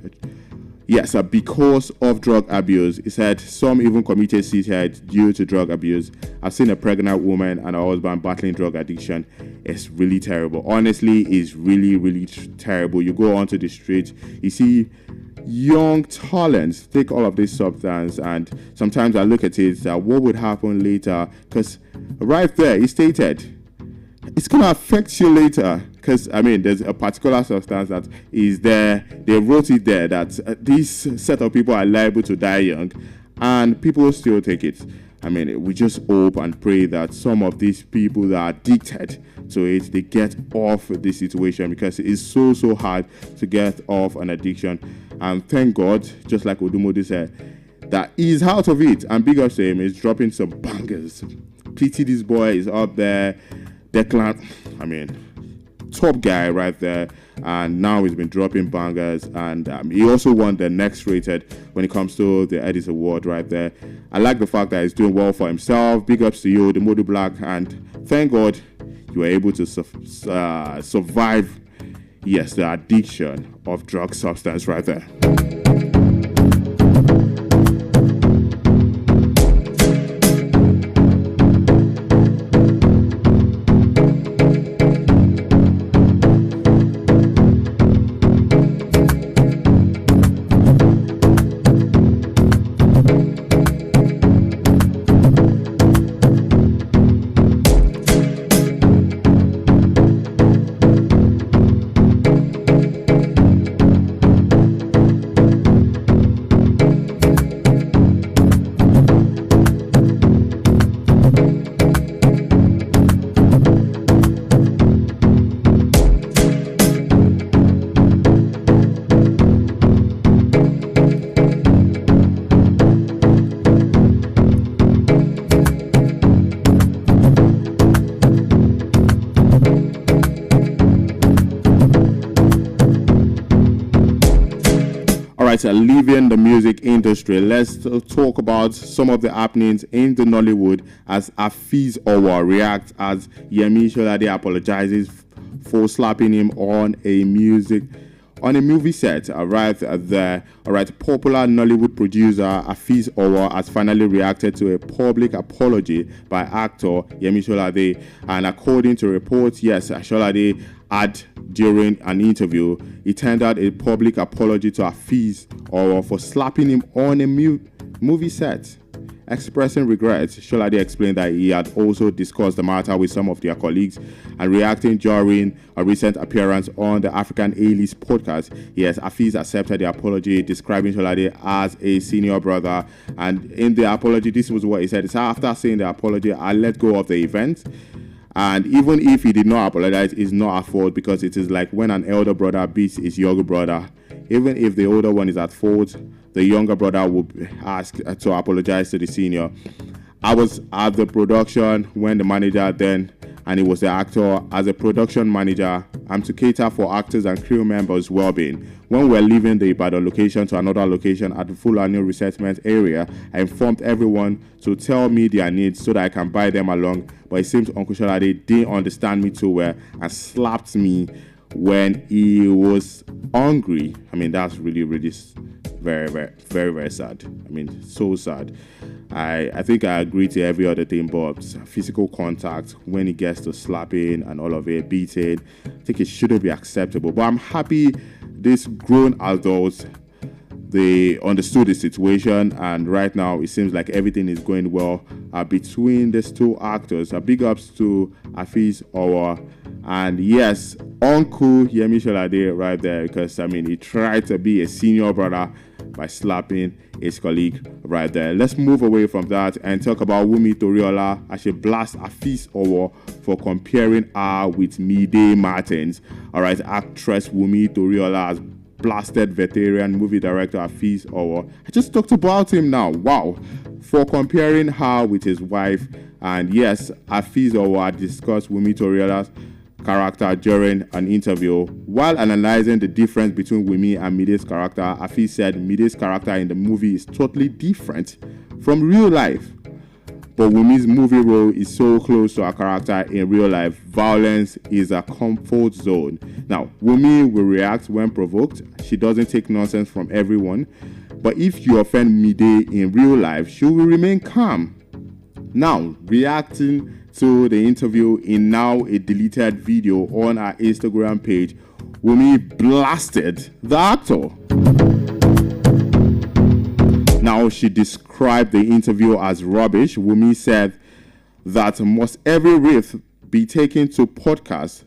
Speaker 3: Yes, because of drug abuse. He said some even committed suicide due to drug abuse. I've seen a pregnant woman and her husband battling drug addiction. It's really terrible. Honestly, it's really, really terrible. You go onto the street, you see young talents take all of this substance, and sometimes I look at it, what would happen later? Because right there, he stated, it's going to affect you later. because I mean, there's a particular substance that is there. They wrote it there that this set of people are liable to die young, and people still take it. I mean, we just hope and pray that some of these people that are addicted to it, they get off the situation, because it's so hard to get off an addiction. And thank God, just like Odumodi said, that he's out of it. And big up to him, he's dropping some bangers. Pity this boy is up there. Declan, I mean, top guy right there, and now he's been dropping bangers, and he also won the next rated when it comes to the Eddies Award right there. I like the fact that he's doing well for himself. Big ups to you, the Modu Black, and thank God you were able to survive, yes, the addiction of drug substance right there. Leaving the music industry, let's talk about some of the happenings in the Nollywood as Afiz Owa reacts as Yemi Sholade apologizes for slapping him on a movie set. Right there. All right, popular Nollywood producer Afiz Owa has finally reacted to a public apology by actor Yemi Sholade, and according to reports, yes, Sholade had, during an interview, he tendered a public apology to Afiz Owa for slapping him on a movie set. Expressing regrets, Sholade explained that he had also discussed the matter with some of their colleagues, and reacting during a recent appearance on the African A-List podcast, yes, Afiz accepted the apology, describing Sholade as a senior brother. And in the apology, this was what he said: after saying the apology, I let go of the event. And even if he did not apologize, it's not at fault, because it is like when an elder brother beats his younger brother. Even if the older one is at fault, the younger brother would ask to apologize to the senior. I was at the production when the manager then, and he was the actor. As a production manager, I'm to cater for actors and crew members' well-being. When we're leaving the Ibadan location to another location at the Fulani resettlement area, I informed everyone to tell me their needs so that I can buy them along. But it seems Uncle Sholade didn't understand me too well and slapped me when he was hungry. I mean, that's really very sad. I mean, so sad. I think I agree to every other thing, but physical contact, when it gets to slapping and all of it, beating, I think it shouldn't be acceptable. But I'm happy these grown adults, they understood the situation, and right now it seems like everything is going well between these two actors. Big ups to Afiz Owa, and yes, Uncle Yemi Sholade right there, because I mean, he tried to be a senior brother by slapping his colleague right there. Let's move away from that and talk about Wumi Toriola as she blasts Afiz Owa for comparing her with Mide Martins. All right, actress Wumi Toriola has blasted veteran movie director Afiz Owa. I just talked about him now. Wow. For comparing her with his wife. And yes, Afiz Owa discussed Wumi Toriola's character during an interview. While analyzing the difference between Wumi and Mide's character, Afiz said Mide's character in the movie is totally different from real life. But Wumi's movie role is so close to her character in real life. Violence is a comfort zone. Now, Wumi will react when provoked. She doesn't take nonsense from everyone. But if you offend Mide in real life, she will remain calm. Now, reacting to the interview in now a deleted video on her Instagram page, Wumi blasted the actor. Now, she described the interview as rubbish. Wumi said that must every riff be taken to podcast.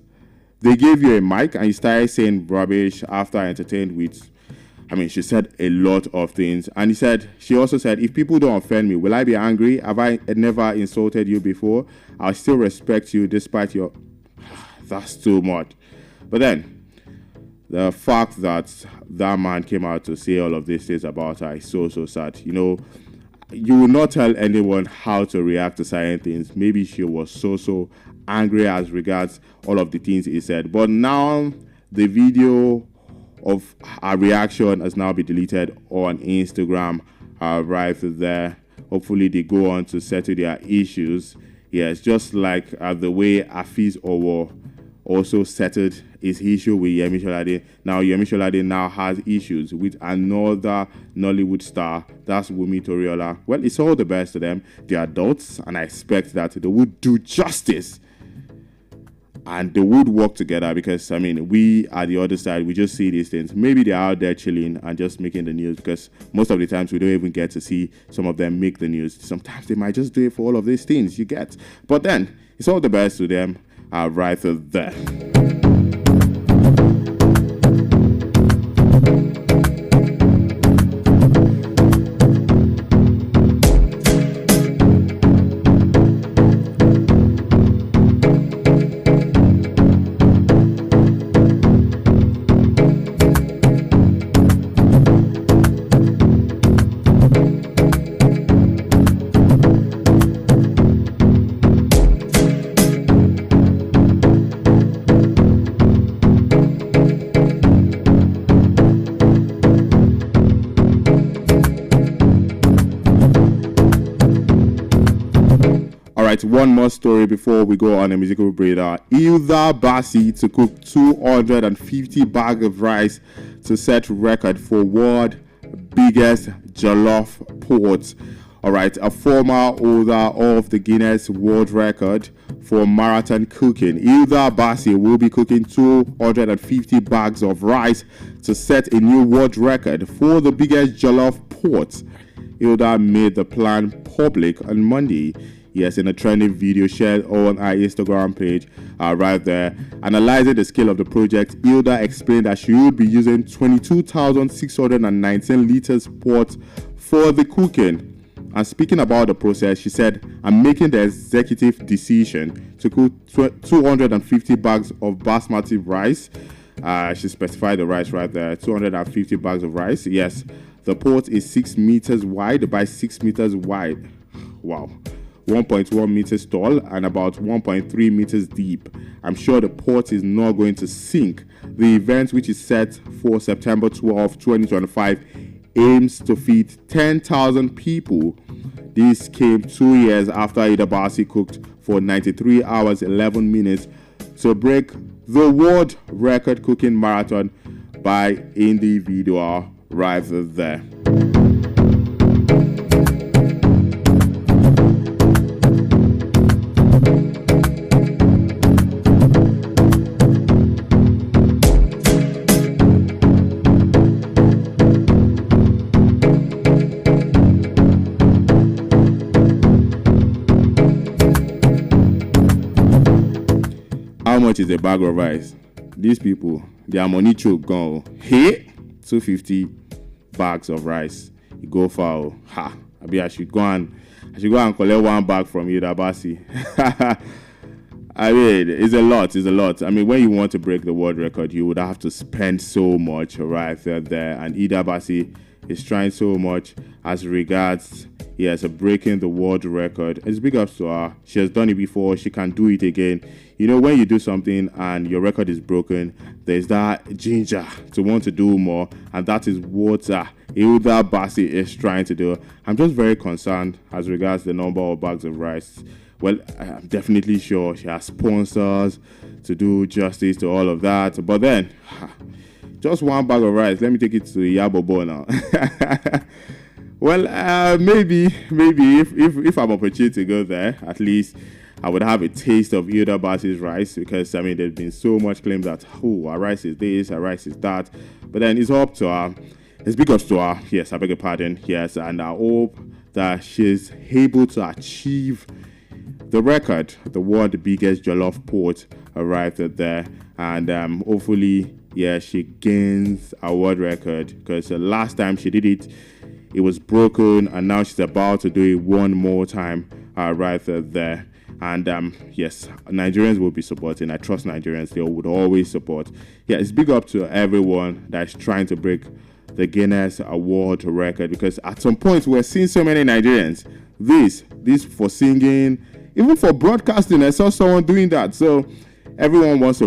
Speaker 3: they gave you a mic and you started saying rubbish after I entertained with, she said a lot of things. And she also said, if people don't offend me, will I be angry? Have I never insulted you before? I'll still respect you despite your... That's too much. But then, the fact that that man came out to say all of these things about her is so sad. You will not tell anyone how to react to certain things. Maybe she was so angry as regards all of the things he said. But now, the video of our reaction has now been deleted on Instagram right there. Hopefully they go on to settle their issues. Yes, just like the way Afiz Owo also settled his issue with Yemi Sholade. Now Yemi Sholade now has issues with another Nollywood star. That's Wumi Toriola. Well, it's all the best to them. They're adults, and I expect that they would do justice and they would work together, because we at the other side, we just see these things. Maybe they're out there chilling and just making the news, because most of the times we don't even get to see some of them make the news. Sometimes they might just do it for all of these things you get. But then it's all the best to them right there. One more story before we go on a musical break. Hilda Bassi to cook 250 bags of rice to set record for world biggest jollof pot. All right, a former holder of the Guinness World Record for marathon cooking, Hilda Bassi will be cooking 250 bags of rice to set a new world record for the biggest jollof pot. Hilda made the plan public on Monday. Yes, in a trending video shared on our Instagram page right there. Analyzing the scale of the project, Hilda explained that she would be using 22,619 liters pot for the cooking. And speaking about the process, she said, I'm making the executive decision to cook 250 bags of basmati rice. She specified the rice right there, 250 bags of rice. Yes, the pot is 6 meters wide by 6 meters wide. Wow. 1.1 meters tall and about 1.3 meters deep. I'm sure the pot is not going to sink. The event, which is set for September 12, 2025, aims to feed 10,000 people. This came 2 years after Hilda Bassi cooked for 93 hours 11 minutes to break the world record cooking marathon by individual right there. How much is a bag of rice? These people, their money choke gone. Hey, 250 bags of rice. You go for ha. I should go and collect one bag from Hilda Bassi. It's a lot. When you want to break the world record, you would have to spend so much right there. And Hilda Bassi is trying so much as regards breaking the world record. It's big ups to her. She has done it before. She can do it again. When you do something and your record is broken, there's that ginger to want to do more, and that is what Hilda Bassi is trying to do. I'm just very concerned as regards the number of bags of rice. Well, I'm definitely sure she has sponsors to do justice to all of that. But then, just one bag of rice. Let me take it to Bobola now. Well, maybe if I'm opportunity to go there, at least I would have a taste of Hilda Bassi's rice, because there's been so much claim that our rice is this, our rice is that. But then it's up to her. It's big ups to her. Yes, I beg your pardon. Yes, and I hope that she's able to achieve the record, the world biggest jollof pot arrived there. and hopefully, she gains a world record, because the last time she did it, it was broken, and now she's about to do it one more time right there. And yes, Nigerians will be supporting. I trust Nigerians; they would always support. It's big up to everyone that's trying to break the Guinness World Record, because at some point we're seeing so many Nigerians. This for singing, even for broadcasting. I saw someone doing that. So everyone wants to